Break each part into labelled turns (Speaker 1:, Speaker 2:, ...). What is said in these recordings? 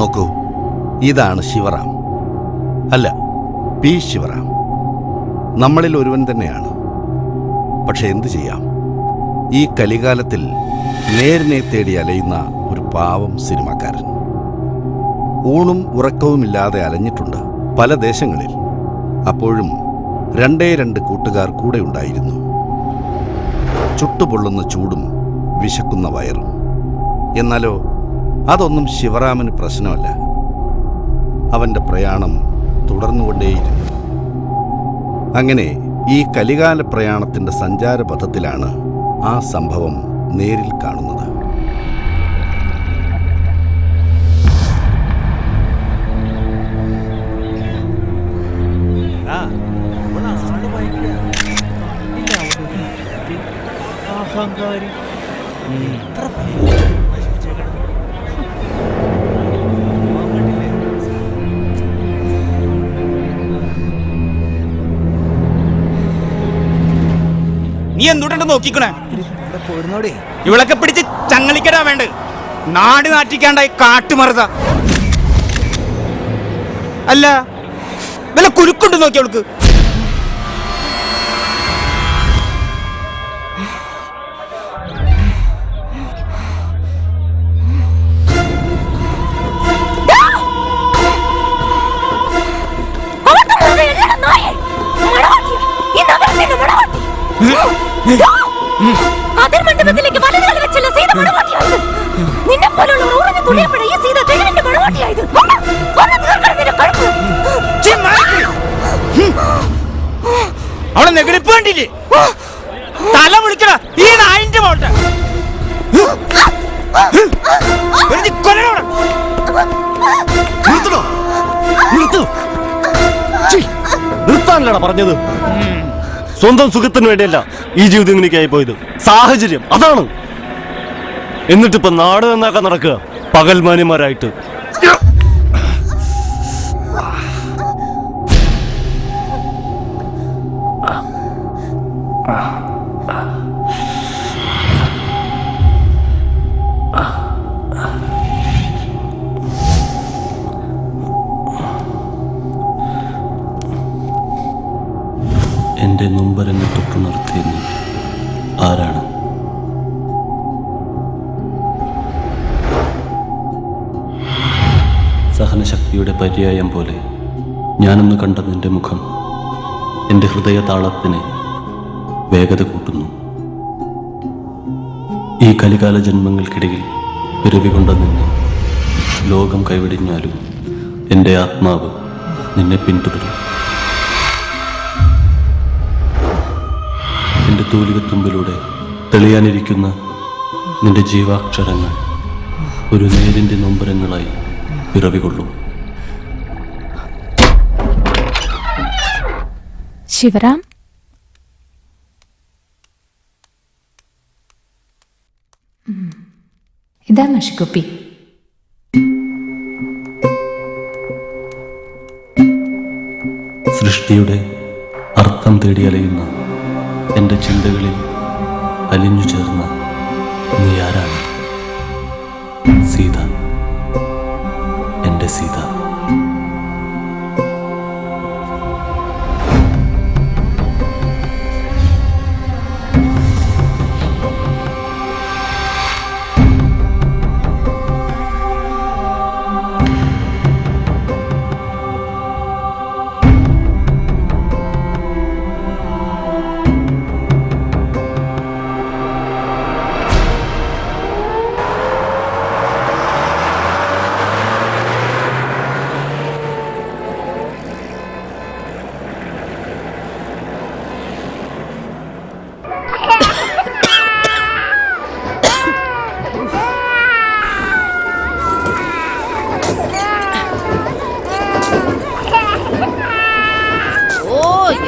Speaker 1: നോക്കൂ, ഇതാണ് ശിവറാം. അല്ല, പി ശിവറാം. നമ്മളിൽ ഒരുവൻ തന്നെയാണ്. പക്ഷെ എന്തു ചെയ്യാം, ഈ കലികാലത്തിൽ നേരിനെ തേടി അലയുന്ന ഒരു പാവം സിനിമാക്കാരൻ. ഊണും ഉറക്കവുമില്ലാതെ അലഞ്ഞിട്ടുണ്ട് പല ദേശങ്ങളിൽ. അപ്പോഴും രണ്ടേ രണ്ട് കൂട്ടുകാർ കൂടെ ഉണ്ടായിരുന്നു. ചുട്ടുപൊള്ളുന്ന ചൂടും വിശക്കുന്ന വയറും. എന്നാലോ അതൊന്നും ശിവറാമന് പ്രശ്നമല്ല. അവൻ്റെ പ്രയാണം തുടർന്നുകൊണ്ടേയിരുന്നു. അങ്ങനെ ഈ കലികാല പ്രയാണത്തിൻ്റെ സഞ്ചാരപഥത്തിലാണ് ആ സംഭവം നേരിൽ കാണുന്നത്.
Speaker 2: നീ എന്തുകൊണ്ട് നോക്കിക്കണേ? ഇവളൊക്കെ പിടിച്ച് ചങ്ങലിക്കടാ വേണ്ട. നാട് നാറ്റിക്കാണ്ടായി കാട്ടുമറുത. അല്ല, വല്ല കുരുക്കുണ്ട് നോക്കി അവൾക്ക്. അവളെ നെഗടിപ്പ് കണ്ടില്ലേ? തല വിളിക്കണ ഈ നായിന്റെ മോട്ടെ.
Speaker 3: നിർത്താനല്ലടാ പറഞ്ഞത്. സ്വന്തം സുഖത്തിന് വേണ്ടിയല്ല ഈ ജീവിതം ഇങ്ങനെയൊക്കെയായി പോയത്. സാഹചര്യം അതാണ്. എന്നിട്ടിപ്പോ നാട് നന്നാക്കാൻ നടക്കുക പകൽമാന്യന്മാരായിട്ട്. എന്റെ നൊമ്പരങ്ങൾ തൊട്ടു നിർത്തിയെന്ന് ആരാണ്? സഹനശക്തിയുടെ പര്യായം പോലെ ഞാനൊന്ന് കണ്ട നിന്റെ മുഖം എൻ്റെ ഹൃദയ താളത്തിന് വേഗത കൂട്ടുന്നു. ഈ കലികാല ജന്മങ്ങൾക്കിടയിൽ പിറവി കൊണ്ട നിന്നെ ലോകം കൈവിടിഞ്ഞാലും എൻ്റെ ആത്മാവ് നിന്നെ പിന്തുടരും. എൻ്റെ തൂലികത്തുമ്പിലൂടെ തെളിയാനിരിക്കുന്ന നിന്റെ ജീവാക്ഷരങ്ങൾ ഒരു നേരിൻ്റെ നൊമ്പരങ്ങളായി പിറവികൊള്ളും.
Speaker 4: ശിവറാം, ഇതാ മഷിക്കുപ്പി.
Speaker 3: സൃഷ്ടിയുടെ അർത്ഥം തേടി അലയുന്ന എൻ്റെ ചിന്തകളിൽ അലിഞ്ഞു ചേർന്ന നീ ആരാണ്? സീത, എൻ്റെ സീത.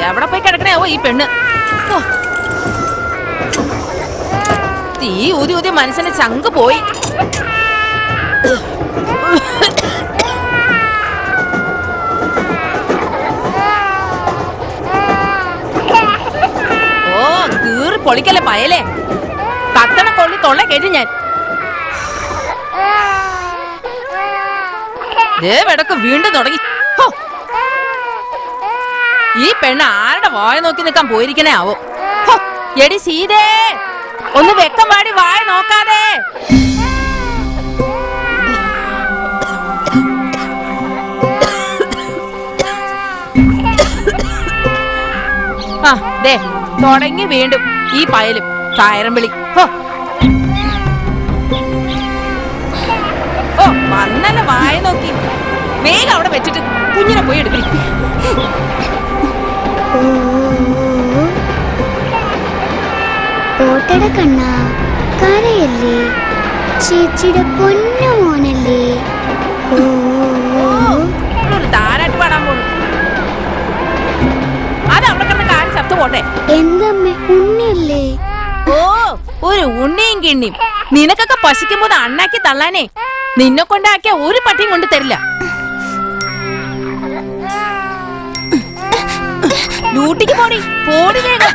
Speaker 5: എവിടെ പോയി കിടക്കണേവോ ഈ പെണ്ണ്? തീ ഊതി ഊതി മനുഷ്യന്റെ ചങ്ക് പോയി. ഓ കീറി പൊളിക്കല്ലേ പയലേ. കത്തണ കൊള്ളി തൊള്ള കേട്ടു ഞാൻ. ദേവടക്ക് വീണ്ടും തുടങ്ങി. ഹോ. ഈ പെണ്ണ് ആരുടെ വായ നോക്കി നിൽക്കാൻ പോയിരിക്കണേ ആവോ. ഹോ. എടി സീതേ, ഒന്ന് വെക്കം പാടി വായ നോക്കാതെ. ആ ദേ തുടങ്ങി വീണ്ടും ഈ പയലും കായരം വിളി. ഓ വന്നല്ല വായ നോക്കി. വേഗം അവിടെ വെച്ചിട്ട് കുഞ്ഞിനെ പോയി എടുക്കണി.
Speaker 6: ഓട്ടട കണ്ണാ, കരയല്ലേ, ചേച്ചിയുടെ പൊന്നു മോനല്ലേ.
Speaker 5: ഒരു താരാട്ട് പാടാൻ പോണു. അത് അവിടെ കിടന്ന കാര്യം ചത്തു പോട്ടെ.
Speaker 6: എന്തമ്മേ, ഉണ്ണിയല്ലേ?
Speaker 5: ഓ ഒരു ഉണ്ണിയും കിണ്ണിയും. നിനക്കൊക്കെ പശിക്കുമ്പോൾ അണ്ണാക്കി തള്ളാനേ നിന്നെ കൊണ്ടാക്കിയ ഒരു പട്ടിയും കൊണ്ട് തരില്ല. ഡ്യൂട്ടിക്ക് പോടി പോടി വേഗം.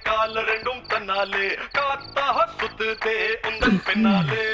Speaker 7: കാൽ രണ്ടും തന്നാലേ കാത്ത സുത്തേ ഉന്തൻ പിന്നാലേ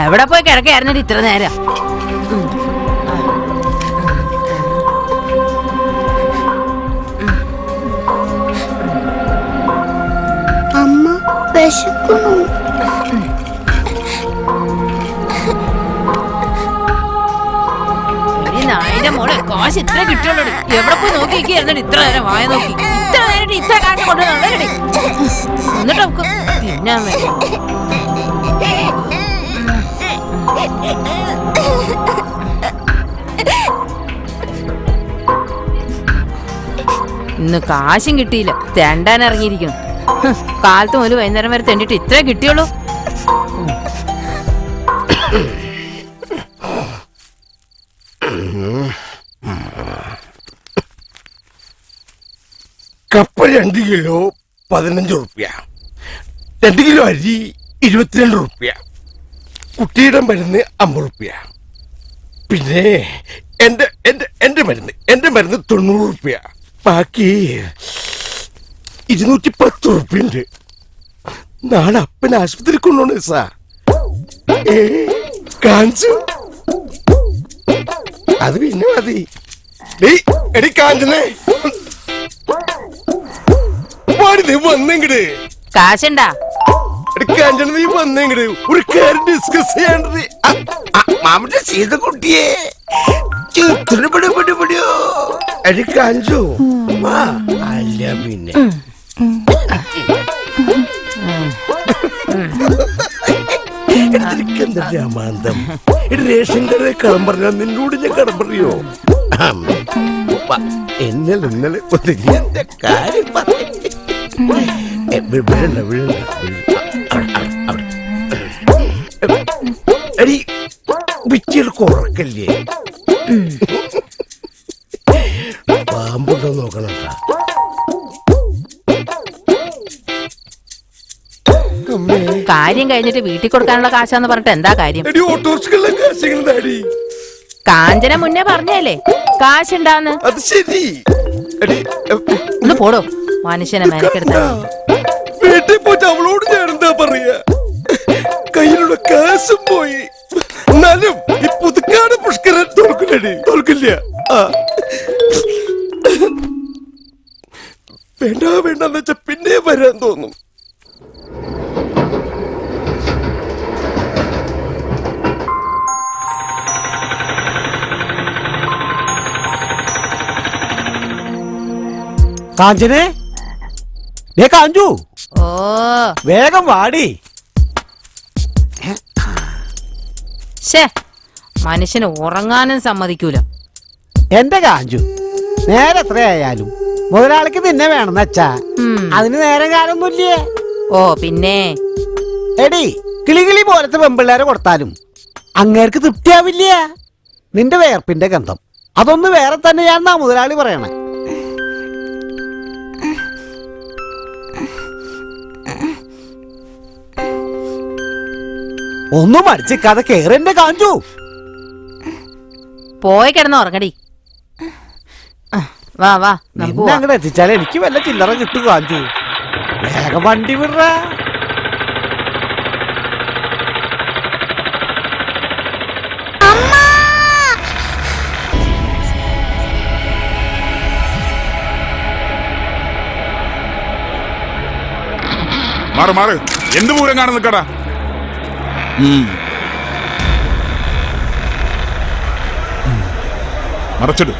Speaker 5: എവിടെ പോയി കിടക്കായിരുന്നിട്ട് ഇത്ര നേരം?
Speaker 6: അമ്മ വിശക്കുന്നു.
Speaker 5: നായിന്റെ മോളെ കാശ് ഇത്ര കിട്ടുള്ളൂ. എവിടെ പോയി നോക്കി നിൽക്കുകയായിരുന്നിട്ട് ഇത്ര നേരം വായ നോക്കി. ഇത്ര നേരിട്ട് ഇത്ര കാശ് കൊണ്ടുവന്നേ എന്നിട്ട് നമുക്ക് തിന്നാൻ വേണ്ടി. ഇന്ന് കാശും കിട്ടിയില്ല, തെണ്ടാൻ ഇറങ്ങിയിരിക്കണം. കാലത്ത് മുതൽ വൈകുന്നേരം വരെ തെണ്ടിട്ട് ഇത്രേ കിട്ടിയുള്ളൂ.
Speaker 2: കപ്പ 2 കിലോ 15 റുപ്യ, 2 കിലോ അരി 22 റുപ്യ, കുട്ടിയുടെ മരുന്ന് 50 റുപ്യ, പിന്നെ എന്റെ മരുന്ന് 90 റുപ്യ, ബാക്കി 210 റുപ്യ ഉണ്ട്. നാളെ അപ്പൻ ആശുപത്രി കൊണ്ടോണേ സാ. കാണിച്ചു അത് പിന്നെ മതി. എടി കാഞ്ചനേ, നീ വന്നെങ്കിട്
Speaker 5: കാശുണ്ടാ?
Speaker 2: കാഞ്ചന നീ വന്നെങ്കിട് ഒരു കാര്യം ഡിസ്കസ് ചെയ്യേണ്ടത്. മാമന്റെ സീത കുട്ടിയെ ചിത്രപ്പെടപ്പെടപ്പെടോ എടി കാഞ്ചു. അല്ല പിന്നെ എനിക്കെന്താ രാമാന്തം. എടി റേഷൻ കടയിൽ കടം പറഞ്ഞാൽ നിന്നോട് ഞാൻ കടം പറയോ? ഇന്നലെ എന്റെ കാര്യം വീഴണ്ട. കുറക്കല്ലേ? പാമ്പുണ്ടോ നോക്കണം.
Speaker 5: കാര്യം കഴിഞ്ഞിട്ട് വീട്ടിൽ കൊടുക്കാനുള്ള കാശാന്ന് പറഞ്ഞിട്ട് എന്താ കാര്യം?
Speaker 2: ഓട്ടോറിക്ഷകളിലെ കാശുകളുടെ
Speaker 5: കാഞ്ചന മുന്നേ പറഞ്ഞല്ലേ കാശുണ്ടാന്ന്.
Speaker 2: അത് ശരി.
Speaker 5: ഒന്ന് പോടോ മനുഷ്യനെ മെനക്കെടുത്ത.
Speaker 2: വീട്ടിൽ പോയിട്ട് അവളോട് ഞാൻ എന്താ പറയാ? കയ്യിലുള്ള കാശും പോയി. എന്നാലും ഈ പുതുക്കാട് പുഷ്കരൻ തോൽക്കില്ലടി, തോൽക്കില്ല. വേണ്ട വേണ്ടെന്ന് വെച്ചാ പിന്നെ വരാൻ തോന്നും.
Speaker 8: കാഞ്ചനെ, കാഞ്ചു,
Speaker 5: ഓ
Speaker 8: വേഗം വാടി.
Speaker 5: ശേ, മനുഷ്യന് ഉറങ്ങാനും സമ്മതിക്കൂല.
Speaker 8: എന്റെ കാഞ്ചു, നേരെ എത്രയായാലും മുതലാളിക്ക് നിന്നെ വേണമെന്ന് വെച്ചാ അതിന് നേരം കാലൊന്നുമില്ലേ?
Speaker 5: ഓ പിന്നെ
Speaker 8: എടി, കിളികിളി പോലത്തെ പെമ്പിള്ളേരെ കൊടുത്താലും അങ്ങേർക്ക് തൃപ്തിയാവില്ല. നിന്റെ വേർപ്പിന്റെ ഗന്ധം അതൊന്ന് വേറെ തന്നെയാണെന്നാ മുതലാളി പറയണേ. ഒന്നും അടിച്ചിക്കാതെ കേറെന്റെ കാഞ്ചു.
Speaker 5: പോയി കിടന്ന് ഉറങ്ങടി. വാ വാ
Speaker 8: നിന്നെ അങ്ങോട്ട് എത്തിച്ചാൽ എനിക്ക് വല്ല ചില്ലറ കിട്ടും കാഞ്ചു. വേഗം വണ്ടി വിട.
Speaker 9: മാറ് മാറ്, എന്ത് പൂരം കാണാൻ നിൽക്കടാ? മറച്ചിട്.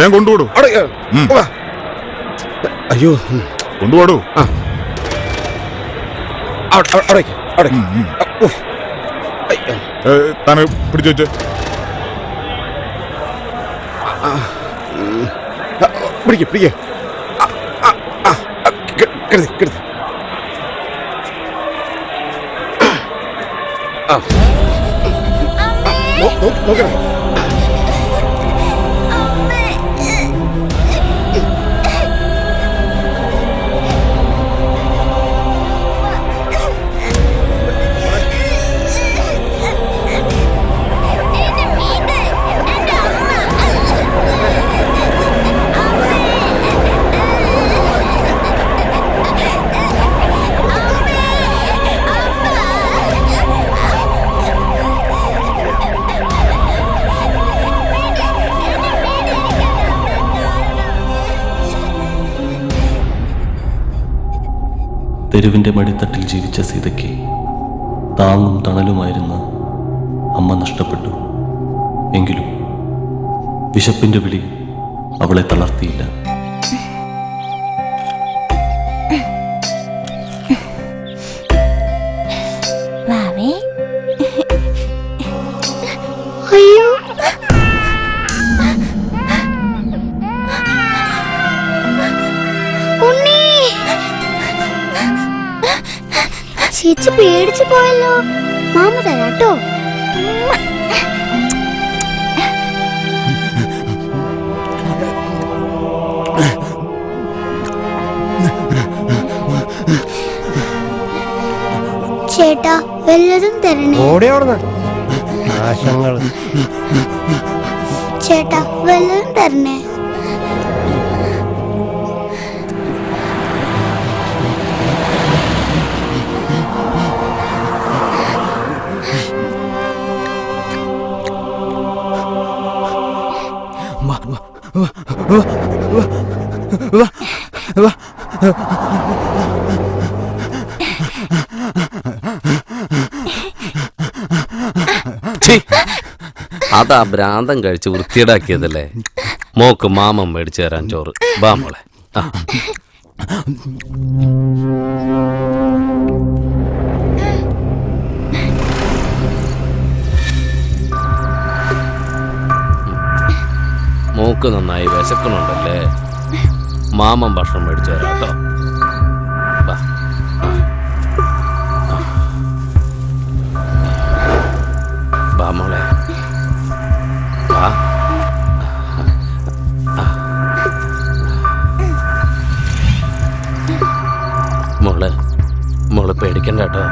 Speaker 9: ഞാൻ കൊണ്ടുപോടൂ.
Speaker 2: അയ്യോ,
Speaker 9: കൊണ്ടുപോടൂ. താനെ പിടിച്ചു വെച്ച്
Speaker 2: പിടിക്കേ നോക്കണേ.
Speaker 3: തെരുവിൻ്റെ മടിത്തട്ടിൽ ജീവിച്ച സീതയ്ക്ക് താങ്ങും തണലുമായിരുന്ന അമ്മ നഷ്ടപ്പെട്ടു. എങ്കിലും വിശപ്പിൻ്റെ വിളി അവളെ തളർത്തിയില്ല.
Speaker 6: അയ്യോ, ചേച്ചി പേടിച്ചു പോയല്ലോ. മാമ തരാട്ടോ. ചേട്ടാ, വല്ലതും തരണേ. ചേട്ടാ, വല്ലതും തരണേ.
Speaker 10: അതാ ഭ്രാന്തം കഴിച്ച് വൃത്തിയേടാക്കിയതല്ലേ. മോക്ക് മാമൻ മേടിച്ചു തരാൻ ചോറ്. ബാ മോളെ. മോക്ക് നന്നായി വിശക്കണുണ്ടല്ലേ? മാമൻ ഭക്ഷണം മേടിച്ചു തരാം കേട്ടോ. വാ മോളെ, വാ. മോള് പേടിക്കണ്ട കേട്ടോ.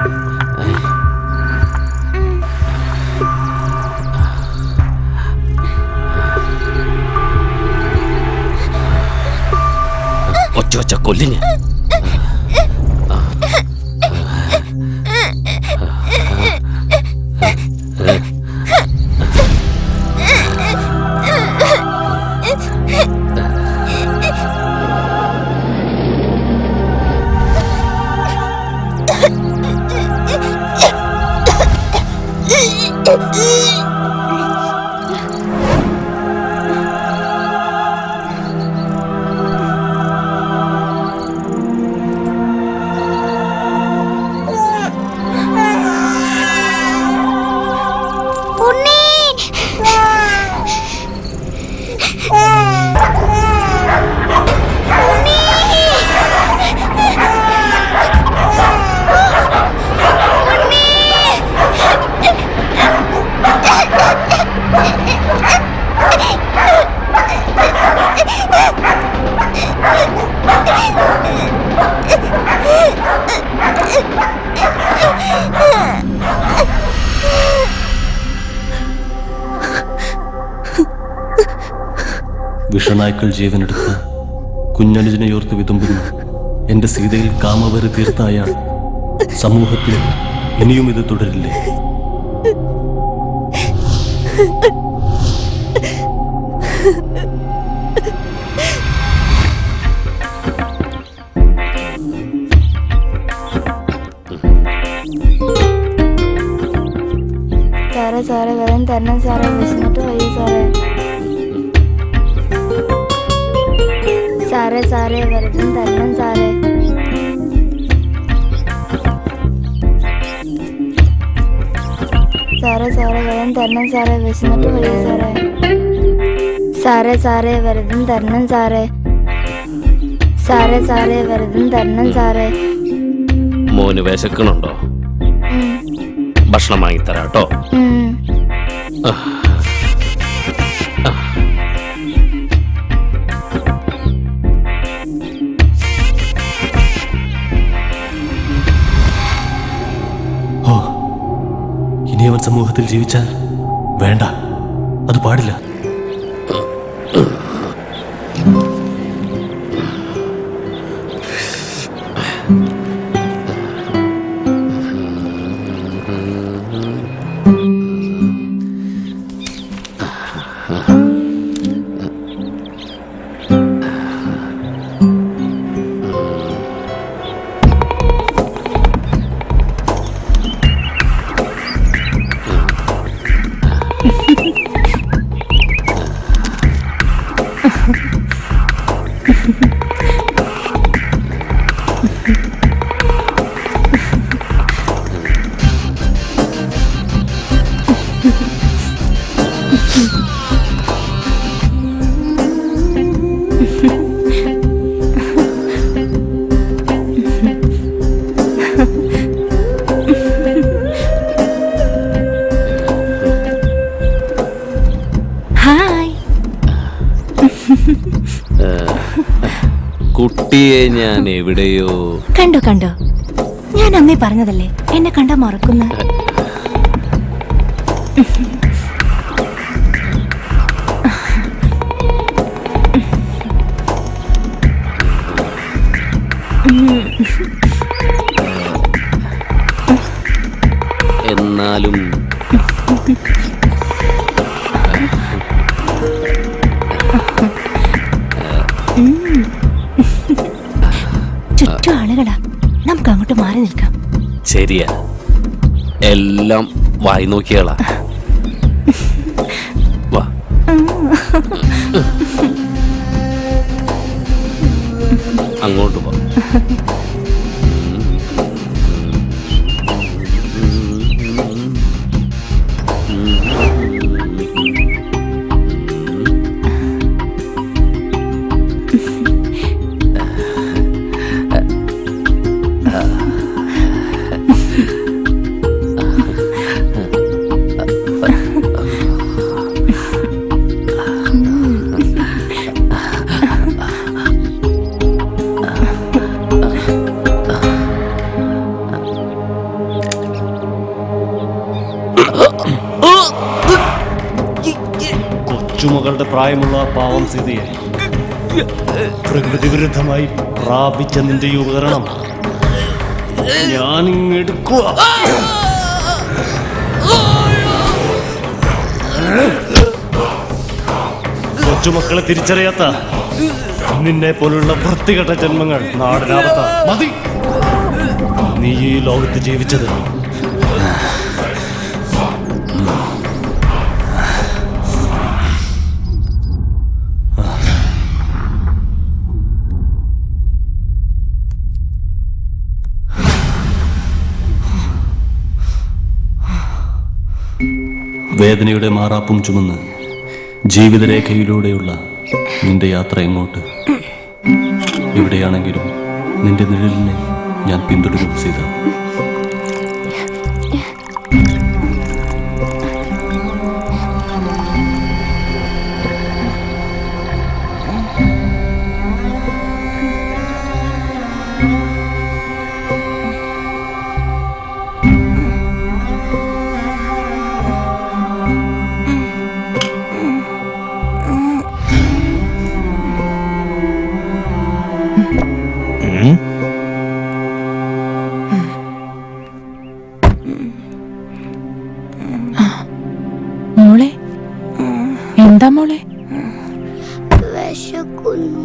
Speaker 10: ഒച്ച കൊല്ലിന്.
Speaker 3: വിഷനായ്ക്കൾ ജീവനെടുത്ത് കുഞ്ഞനുജനെയോർത്ത് വിതുമ്പുന്നു എൻ്റെ സീതയിൽ കാമവര് തീർത്ത അയാൾ സമൂഹത്തിൽ ഇനിയും ഇത് തുടരില്ലേ?
Speaker 6: സാറേ വരാൻ തരണം സാറേ, വിശന്നിട്ട് വയ്യ സാറേ. സാറേ വെറുതെ തരണം സാറേ. സാറേ വരാൻ തരണം സാറേ, വിശന്നിട്ട് വയ്യ സാറേ വെറുതെ തരണം സാറേ. സാറേ വെറുതെ തരണം സാറേ.
Speaker 10: മോന് വിശക്കണുണ്ടോ? ഭക്ഷണം വാങ്ങിത്തരാം കേട്ടോ.
Speaker 3: ഓ, ഇനി അവൻ സമൂഹത്തിൽ ജീവിച്ചാൽ വേണ്ട, അത് പാടില്ല. കുട്ടിയെ ഞാൻ എവിടെയോ
Speaker 4: കണ്ടോ ഞാൻ അന്നേ പറഞ്ഞതല്ലേ, എന്നെ കണ്ടാ മറക്കുന്ന.
Speaker 10: എന്നാലും
Speaker 4: ചുറ്റും ആളുകളാ, നമുക്ക് അങ്ങോട്ട് മാറി നിൽക്കാം.
Speaker 10: ശരിയാ, എല്ലാം വായി നോക്കിയാളാ. വാ. അങ്ങോട്ട് പോ.
Speaker 3: കൊച്ചുമകളുടെ പ്രായമുള്ള ആ പാവം സീതയെ പ്രകൃതി വിരുദ്ധമായി പ്രാപിച്ച നിന്റെ ഈ ഉപകരണം ഞാനിങ്ങെടുക്കുക. കൊച്ചുമക്കളെ തിരിച്ചറിയാത്ത നിന്നെ പോലുള്ള വൃത്തികെട്ട ജന്മങ്ങൾ നാടിനാവത്ത മതി. നീ ഈ ലോകത്ത് ജീവിച്ചത് വേദനയുടെ മാറാപ്പും ചുമന്ന് ജീവിതരേഖയിലൂടെയുള്ള നിന്റെ യാത്ര എങ്ങോട്ട്? എവിടെയാണെങ്കിലും നിന്റെ നിഴലിനെ ഞാൻ പിന്തുടരും സീത.
Speaker 5: മോളെ എന്താ മോളെ?
Speaker 6: വിശക്കുന്നു.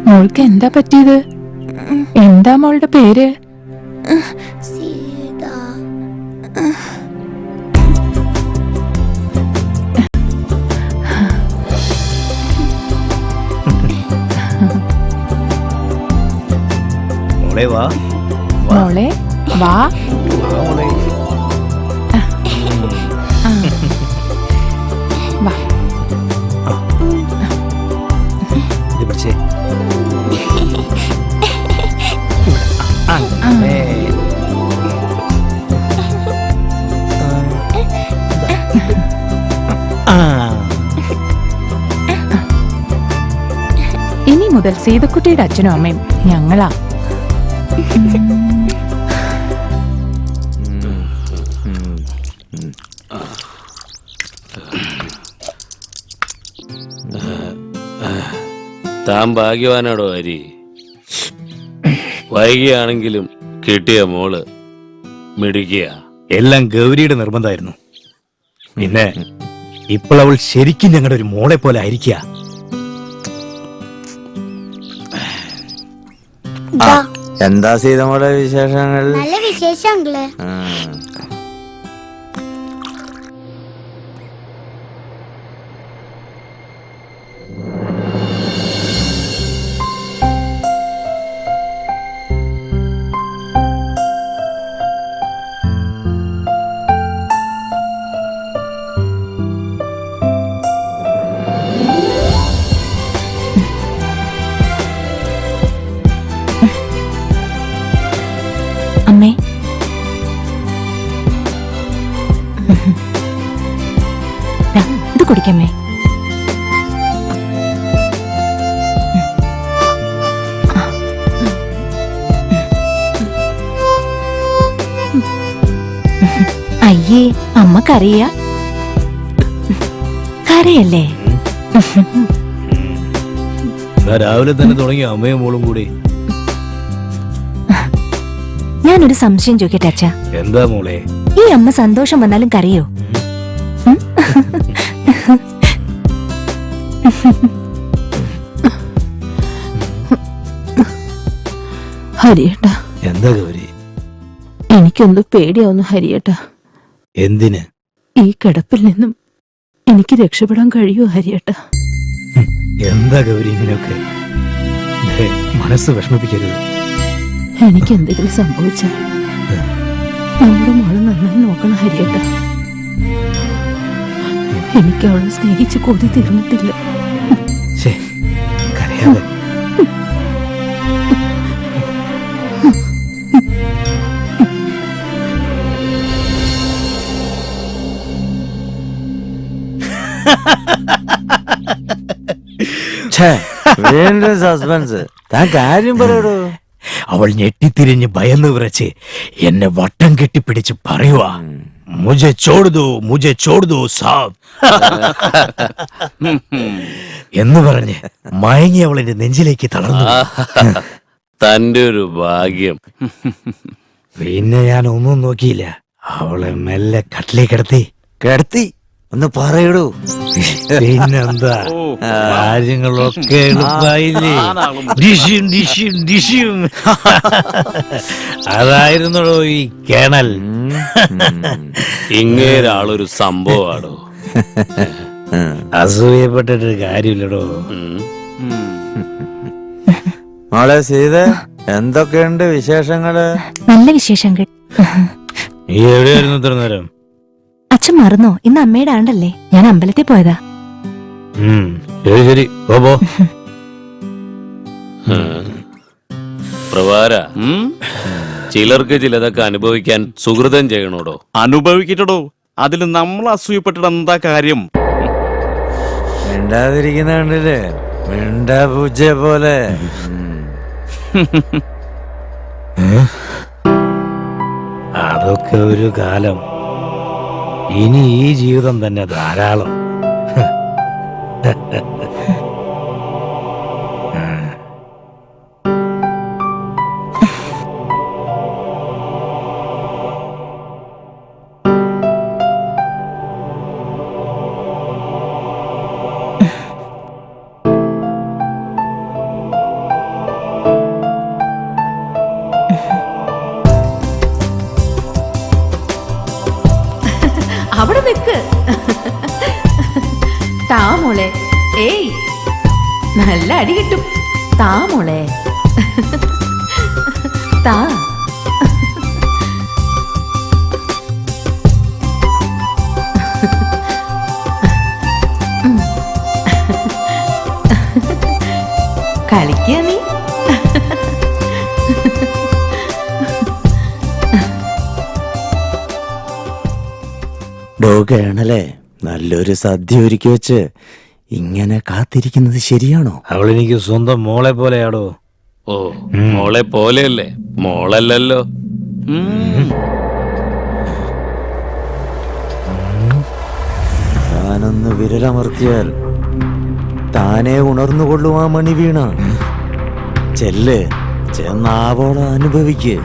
Speaker 5: മോൾക്ക് എന്താ പറ്റിയത്? എന്താ മോളുടെ പേര്?
Speaker 6: സീത.
Speaker 2: മോളെ വാ.
Speaker 5: മോളെ വാ.
Speaker 2: മോളെ
Speaker 5: വാ.
Speaker 2: ഇത് പിടിച്ചേ. അങ്ങനെ.
Speaker 5: ഇനി മുതൽ സീതക്കുട്ടിയുടെ അച്ഛനും അമ്മയും ഞങ്ങളാ.
Speaker 10: താൻ ഭാഗ്യവാനാടോ ഹരി. വൈകിയാണെങ്കിലും കിട്ടിയ മോള് മിടുക്കിയ.
Speaker 2: എല്ലാം ഗൗരിയുടെ നിർബന്ധമായിരുന്നു. പിന്നെ ഇപ്പോൾ അവൾ ശരിക്കും ഞങ്ങളുടെ ഒരു മോളെ പോലെ ആയിരിക്കുക.
Speaker 11: എന്താ സീതമ്മയുടെ വിശേഷങ്ങൾ?
Speaker 6: നല്ല വിശേഷങ്ങള്.
Speaker 4: അമ്മേ, ഇത് കുടിക്കമ്മേ. അയ്യേ, അമ്മ കരയ? കരയല്ലേ?
Speaker 2: രാവിലെ തന്നെ തുടങ്ങിയ അമ്മയും മോളും കൂടി.
Speaker 4: ഞാനൊരു സംശയം ചോദിക്കട്ടെ അച്ഛാ?
Speaker 2: എന്താ മോളെ?
Speaker 4: ഈ അമ്മ സന്തോഷം വന്നാലും കരയോ?
Speaker 5: ഹരിയേട്ടാ,
Speaker 2: എന്താ ഗൗരി?
Speaker 5: എനിക്കെന്തോ പേടിയാവുന്നു ഹരിയേട്ടാ.
Speaker 2: എന്തിന്?
Speaker 5: ഈ കിടപ്പിൽ നിന്നും എനിക്ക് രക്ഷപ്പെടാൻ കഴിയുമോ ഹരിയേട്ടാ?
Speaker 2: എന്താ ഗൗരി ഇങ്ങനെയൊക്കെ? മനസ്സ് വിഷമിപ്പിക്കരുത്.
Speaker 5: എനിക്ക് എന്തെങ്കിലും സംഭവിച്ചാൽ നമ്മുടെ മോളെ നന്നായി നോക്കണം ഹരിയേട്ടാ. എനിക്ക് അവളെ സ്നേഹിച്ച് കൊതി തീർന്നിട്ടില്ല.
Speaker 2: കരയാതെ.
Speaker 11: വീണ്ടും സസ്പെൻസ്. താൻ കാര്യം പറയടോ.
Speaker 2: അവൾ ഞെട്ടിത്തിരിഞ്ഞ് ഭയന്ന് വിറച്ച് എന്നെ വട്ടം കെട്ടിപ്പിടിച്ച് പറയുവാ, മുझे छोड़ दो സാബ് എന്ന് പറഞ്ഞ് മയങ്ങി അവൾ എന്റെ നെഞ്ചിലേക്ക് തളർന്നു.
Speaker 10: തന്റെ ഒരു ഭാഗ്യം.
Speaker 2: പിന്നെ ഞാൻ ഒന്നും നോക്കിയില്ല. അവളെ മെല്ലെ കട്ടിലേക്ക് കിടത്തി ഒന്ന് പറയടൂ. പിന്നെന്താ, കാര്യങ്ങളൊക്കെ എളുപ്പമായില്ലേ? ഡിഷ്യും അതായിരുന്നോ ഈ കേണൽ.
Speaker 10: ഇങ്ങേരാളൊരു സംഭവമാണോ?
Speaker 2: അസൂയപ്പെട്ടിട്ട് കാര്യമില്ലടോ.
Speaker 11: മോളെ സീത, എന്തൊക്കെയുണ്ട് വിശേഷങ്ങള്?
Speaker 4: നല്ല വിശേഷങ്ങൾ.
Speaker 2: നീ എവിടെയായിരുന്നു ഇത്ര നേരം?
Speaker 4: അച്ഛൻ മറന്നോ? ഇന്ന് അമ്മയുടെ ആണ്ടല്ലേ, ഞാൻ അമ്പലത്തിൽ പോയതാ.
Speaker 2: ശരി പോ.
Speaker 10: പ്രഭാര, ചിലർക്ക് ചിലതൊക്കെ അനുഭവിക്കാൻ സുഹൃതം ചെയ്യണോടോ.
Speaker 3: അനുഭവിക്കട്ടോ, അതിൽ നമ്മൾ അസൂയപ്പെട്ടിട്ട് എന്താ കാര്യം?
Speaker 11: മിണ്ടാതിരിക്കുന്ന കണ്ടില്ലേ, മിണ്ടാ പൂച്ച പോലെ.
Speaker 2: അതൊക്കെ ഒരു കാലം. ഇനി ഈ ജീവിതം തന്നെ ധാരാളം.
Speaker 5: അവിടെ നിക്ക്. താ മോളെ. ഏയ്, നല്ല അടി കിട്ടും. താ മോളെ, താ. കളിക്കുക നീ.
Speaker 11: കേണല്ലേ, നല്ലൊരു സദ്യ ഒരുക്കി വെച്ച് ഇങ്ങനെ കാത്തിരിക്കുന്നത് ശരിയാണോ?
Speaker 2: അവളെനിക്ക് സ്വന്തം മോളെ പോലെയാടോ.
Speaker 10: ഓ, മോളെ പോലെയല്ലേ, മോളല്ലല്ലോ.
Speaker 11: താനൊന്ന് വിരലമർത്തിയാൽ താനെ ഉണർന്നുകൊള്ളുവാ മണി വീണ. ചെല്ല്, ചെന്നാവോളം അനുഭവിക്ക്.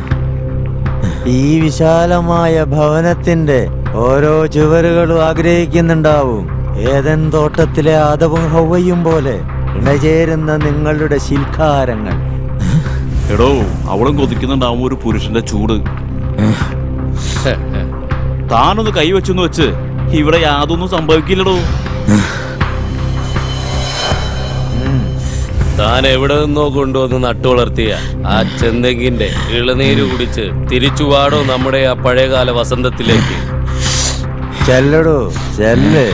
Speaker 11: ഈ വിശാലമായ ഭവനത്തിന്റെ ഓരോ ചുവരുകളും ആഗ്രഹിക്കുന്നുണ്ടാവും ഏതൻ തോട്ടത്തിലെ ആദവും ഹൗവയും പോലെ ഇണചേരുന്ന നിങ്ങളുടെ ശിൽക്കാരങ്ങൾ.
Speaker 3: എടോ, അവളും കൊതിക്കുന്നുണ്ടാവും ഒരു പുരുഷന്റെ ചൂട്. താനൊന്ന് കൈവച്ചെന്ന് വെച്ച് ഇവിടെ യാതൊന്നും സംഭവിക്കില്ലടോ.
Speaker 10: താൻ എവിടെ നിന്നോ കൊണ്ടുവന്ന് നട്ടുവളർത്തിയ ആ ചെന്തെങ്ങിന്റെ ഇളനീര് കുടിച്ച് തിരിച്ചു വാടോ നമ്മുടെ ആ പഴയകാല വസന്തത്തിലേക്ക്.
Speaker 11: ചെല്ലടോ, ചെല്ല്.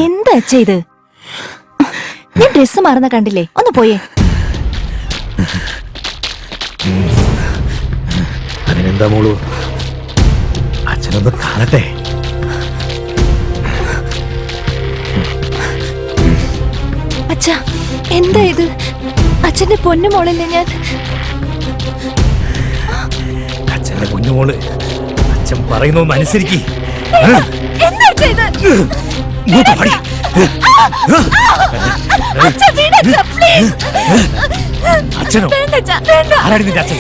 Speaker 4: എന്താ അച്ഛ ഇത്? ഞാൻ ഡ്രസ് മാറുന്ന കണ്ടില്ലേ? ഒന്ന് പോയേ.
Speaker 2: അതിനെന്താ മോളു, അച്ഛനൊന്ന് കാണട്ടെ.
Speaker 4: അച്ഛ, എന്താ ഇത്? അച്ഛന്റെ പൊന്നു മോളല്ലേ ഞാൻ?
Speaker 2: അച്ഛന്റെ പൊന്നുമോള്, അച്ഛൻ പറയുന്നൊന്ന് അനുസരിക്ക്.
Speaker 4: എന്താ അച്ഛ ഇത്?
Speaker 2: അച്ഛനോ? ആരാണ് നിന്റെ അച്ഛൻ?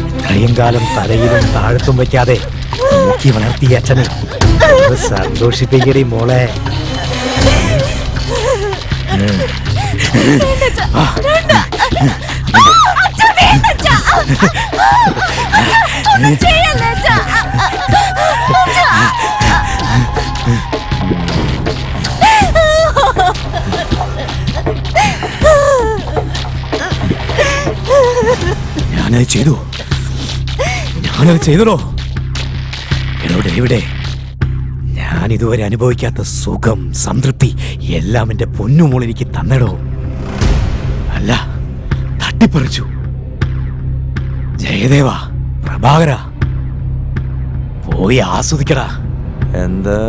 Speaker 2: ഇത്രയും കാലം തലയിലും താഴത്തും വെക്കാതെ നോക്കി വളർത്തിയ അച്ഛന് സന്തോഷിപ്പിക്കടി മോളെ. ഞാനത് ചെയ്തോ. എടോ ഡേവിഡേ,
Speaker 11: ഞാൻ ഇതുവരെ അനുഭവിക്കാത്ത സുഖം, സംതൃപ്തി എല്ലാം എൻ്റെ പൊന്നുമോൾ എനിക്ക് തന്നിടോ. അല്ല, തട്ടിപ്പറിച്ചു. ജയദേവ, പ്രഭാകര, പോയി ആസ്വദിക്കടാ. എന്താ?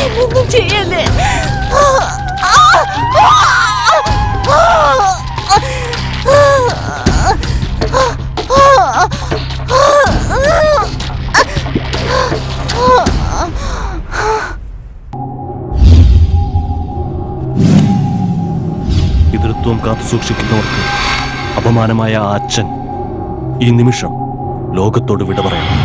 Speaker 4: എന്നൊന്നും ചെയ്യല്ലേ.
Speaker 3: പിതൃത്വം കാത്തുസൂക്ഷിക്കുന്നവർക്ക് അപമാനമായ ആ അച്ഛൻ ഈ നിമിഷം ലോകത്തോട് വിട പറയണം.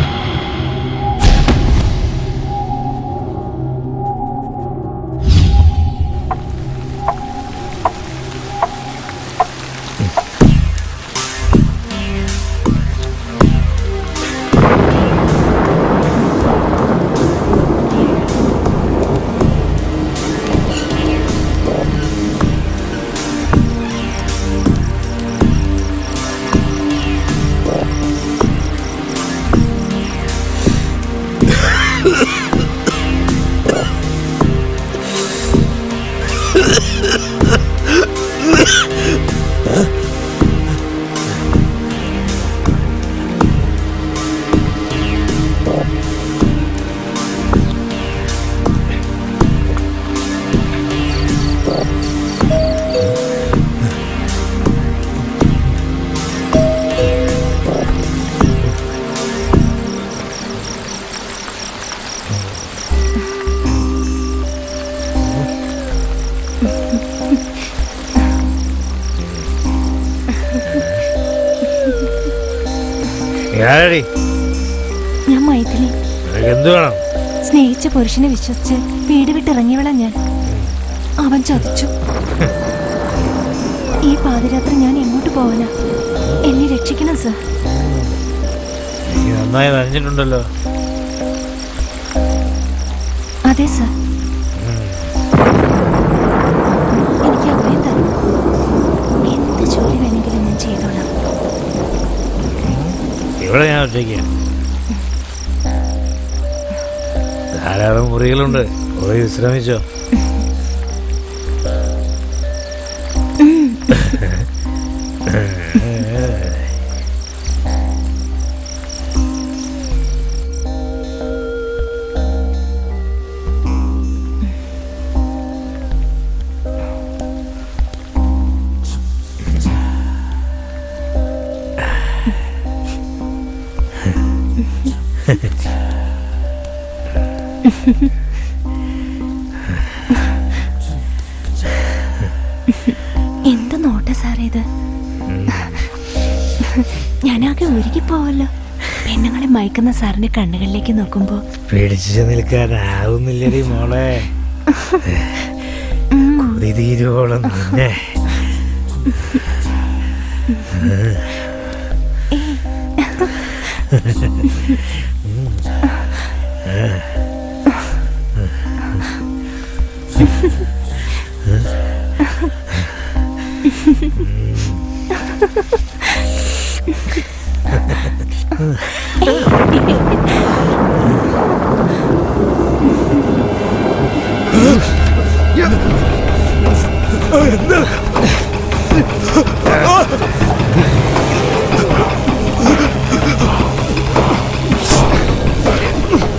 Speaker 4: ഞാൻ മൈഥിലി. സ്നേഹിച്ച പുരുഷനെ വിശ്വസിച്ച് വീട് വിട്ടിറങ്ങിയവളാ ഞാൻ. അവൻ ചതിച്ചു. ഈ പാതിരാത്രി ഞാൻ എങ്ങോട്ട് പോവാനാ? എന്നെ രക്ഷിക്കണം സർ.
Speaker 2: നന്നായി നനഞ്ഞിട്ടുണ്ടല്ലോ.
Speaker 4: അതെ സർ. എനിക്ക് അഭയം തരണം. എന്ത് ജോലി വേണമെങ്കിലും ഞാൻ ചെയ്തോളാം.
Speaker 2: ഇവിടെ ഞാൻ ഒറ്റയ്ക്ക്. ധാരാളം മുറികളുണ്ട്, പോയി വിശ്രമിച്ചോ.
Speaker 4: എന്ത് നോട്ട സാറേ ഇത്? ഞാനാകെ ഉരുകിപ്പോവല്ലോ. പെണ്ണുങ്ങളെ മയക്കുന്ന സാറിന്റെ കണ്ണുകളിലേക്ക് നോക്കുമ്പോ.
Speaker 2: പിടിച്ചു നിൽക്കാനാവുന്നില്ലടി മോളെ. കൊതി തീരുവോളം നിന്നെ.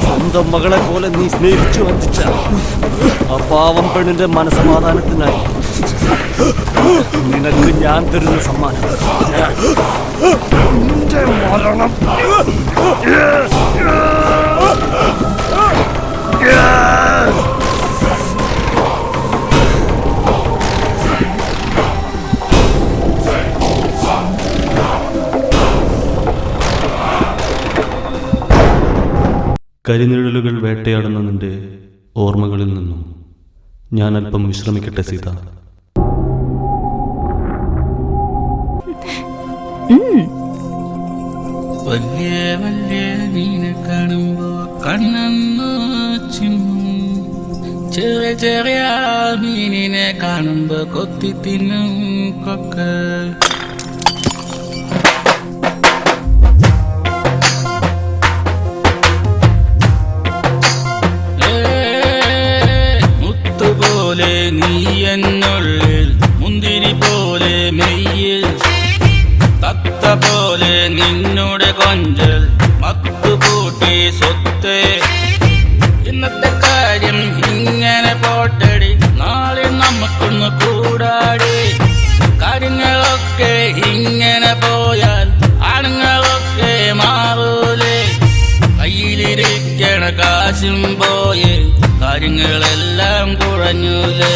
Speaker 3: സ്വന്തം മകളെ പോലെ നീ സ്നേഹിച്ചു വഞ്ചിച്ച ആ പാവം പെണ്ണിന്റെ മനസമാധാനത്തിനായി നിനക്ക് ഞാൻ തരുന്ന സമ്മാനം നിന്റെ മരണം. കരിനിഴലുകൾ വേട്ടയാടുന്ന നിന്റെ ഓർമ്മകളിൽ നിന്നും ഞാൻ അല്പം വിശ്രമിക്കട്ടെ സീത.
Speaker 12: വലിയ വലിയ മീനെ കാണുമ്പോ കണ്ണു ചിമ്മും, ചെറിയ ചെറിയ മീനിനെ കാണുമ്പോ കൊത്തി തിന്നും കൊക്ക. മുത്തുപോലെ നീ എന്നുള്ളിൽ, മുന്തിരി പോലെ മെയ്യിൽ, തത്ത പോലെ നിന്നോട് കൊഞ്ചൽ, മത്തുകൂട്ടി സ്വത്ത്. ഇന്നത്തെ കാര്യം ഇങ്ങനെ പോട്ടടി, നാളെ നമുക്കൊന്ന് കൂടാടി. കാര്യങ്ങളൊക്കെ ഇങ്ങനെ പോയാൽ ആണുങ്ങളൊക്കെ മാറൂലേ. കയ്യിലിരിക്കണ കാശും പോയേ, കാര്യങ്ങളെല്ലാം കുറഞ്ഞൂലേ.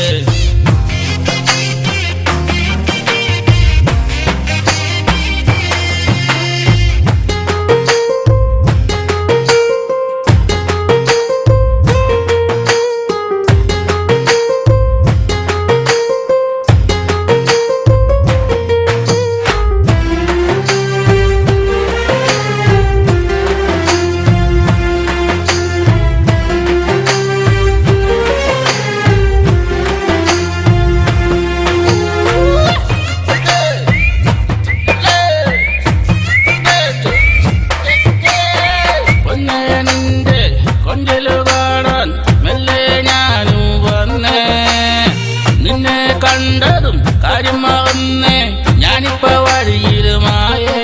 Speaker 12: കണ്ടതും കാര്യം മറന്നേ, ഞാനിപ്പോ വഴിയിലുമായേ.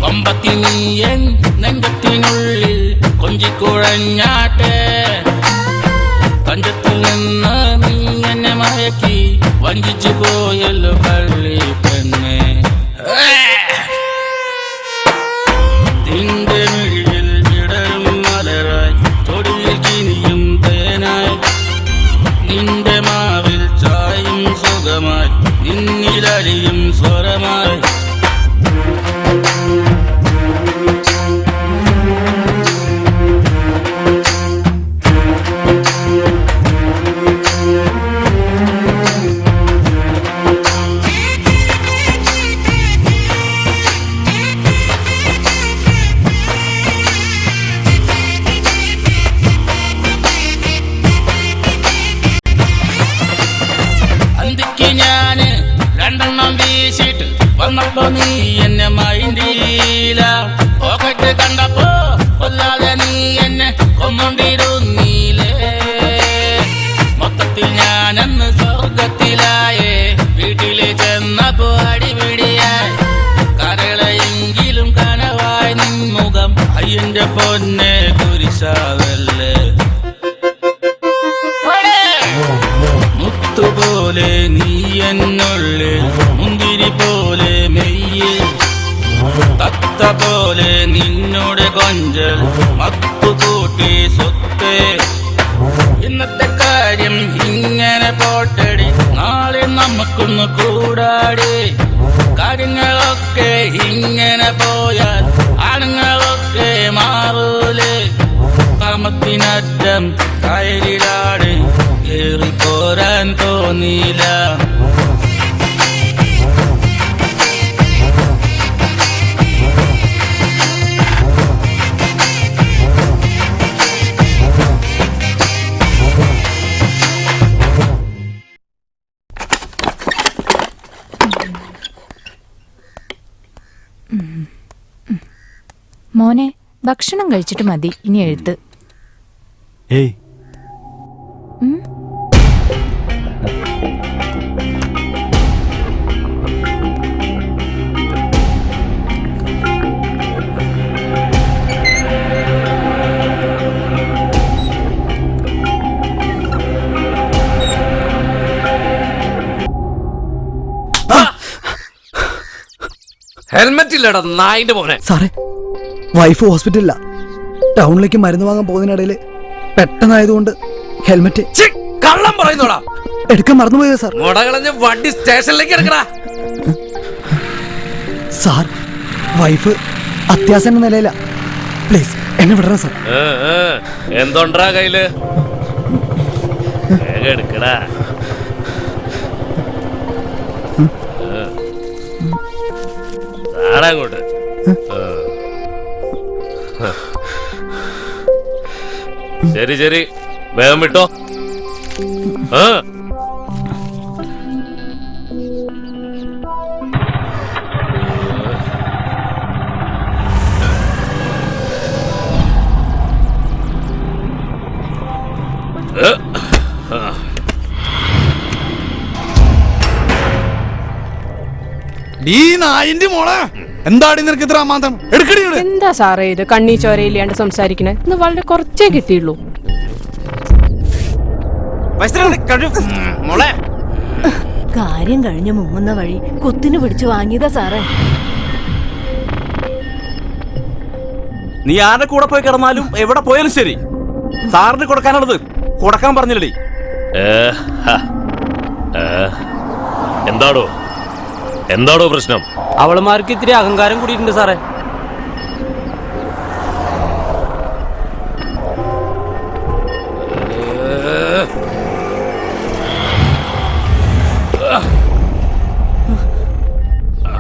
Speaker 12: ഒമ്പത്തി നീയൻ നെഞ്ചത്തിനുള്ളിൽ കൊഞ്ചിക്കുഴഞ്ഞാട്ടെ. പഞ്ചത്തിൽ നിന്ന് നീ എന്നെ മയക്കി വഞ്ചിച്ചു പോയല്ലോ കള്ളി പെണ്ണെ. നിന്റെ മിഴിയിൽ വിടരും മലരായി, തൊടിയിൽ കിനിയും തേനായി, നിന്റെ മാവിൽ ചായും സുഖമായി, നിന്നിലടിയും സ്വരമായി. അന്തിക്ക് ഞാന് രണ്ടെണ്ണം വീശിട്ട് വന്നപ്പോ നീ എന്നെ മൈൻഡില്ല. പോക്കറ്റ് കണ്ടപ്പോ കൊല്ലാതെ നീ എന്നെ കൊന്നോണ്ടിരുന്നീലേ. മൊത്തത്തിൽ ഞാനന്ന് സ്വർഗത്തിലായേ, വീട്ടില് ചെന്നപ്പോ അടിപിടിയായി. കരളെങ്കിലും കനവായി നിൻമുഖം, അയ്യന്റെ പൊന്നെ കുരിശാവല്ലേ. മുത്തുപോലെ നീ എന്നുള്ളിൽ, മുന്തിരി പോലെ മെയ്യിൽ, തത്ത പോലെ നിന്നോട് കൊഞ്ചൽ, മത്തുകൂട്ടി സ്വത്ത്. ഇന്നത്തെ കാര്യം ഇങ്ങനെ പോട്ടടി, നാളെ നമുക്കൊന്ന് കൂടാടി. കാര്യങ്ങളൊക്കെ ഇങ്ങനെ പോയാൽ ആണുങ്ങളൊക്കെ മാറൂലേ. കാമത്തിനറ്റം കയറിലാട്, ഏറിപ്പോരാൻ തോന്നിയില്ല.
Speaker 5: മോനെ, ഭക്ഷണം കഴിച്ചിട്ട് മതി ഇനി എഴുത്ത്.
Speaker 3: ഏയ്,
Speaker 10: ഹെൽമെറ്റ് ഇല്ലടാ നായിന്റെ മോനെ.
Speaker 2: സാറേ, വൈഫ് ഹോസ്പിറ്റലില്ല. ടൗണിലേക്ക് മരുന്ന് വാങ്ങാൻ പോകുന്നതിനിടയിൽ പെട്ടെന്നായതുകൊണ്ട് ഹെൽമെറ്റ്
Speaker 10: കള്ളം പറയുന്നോടാ.
Speaker 2: എടുക്കാൻ മറന്നുപോയത് സാർ.
Speaker 10: മുടകളഞ്ഞ വണ്ടി സ്റ്റേഷനിലേക്ക് എടുക്കടാ.
Speaker 2: സാർ, വൈഫ് അത്യാസന്ന നിലയില. പ്ലീസ് എന്നെ വിടറാ സാർ.
Speaker 10: എന്തൊണ്ടാ കയ്യില്? വേഗം എടുക്കടാ. അങ്ങോട്ട് ശരി ശരി, വേഗം വിട്ടോ.
Speaker 2: ഈ നായിന്റെ മോളെ എന്താടി നിനക്ക് ഇത്ര അമാന്തം? എടുക്കടി.
Speaker 5: എന്താ സാറേ ഇത് കണ്ണീ ചോരയില്ലാണ്ട് സംസാരിക്കണേ? ഇന്ന് വളരെ കുറച്ചേ കിട്ടിയുള്ളൂ.
Speaker 4: കാര്യം കഴിഞ്ഞ് മുങ്ങുന്ന വഴി കുത്തിന് പിടിച്ചു വാങ്ങിയതാ സാറേ.
Speaker 11: നീ ആരുടെ കൂടെ പോയി കിടന്നാലും എവിടെ പോയാലും ശരി, സാറിന് കൊടുക്കാനുള്ളത് കൊടുക്കാൻ പറഞ്ഞില്ലടി.
Speaker 10: എന്താടോ എന്താടോ പ്രശ്നം?
Speaker 11: അവളുമാർക്ക് ഇത്തിരി അഹങ്കാരം കൂടിയിട്ടുണ്ട് സാറേ.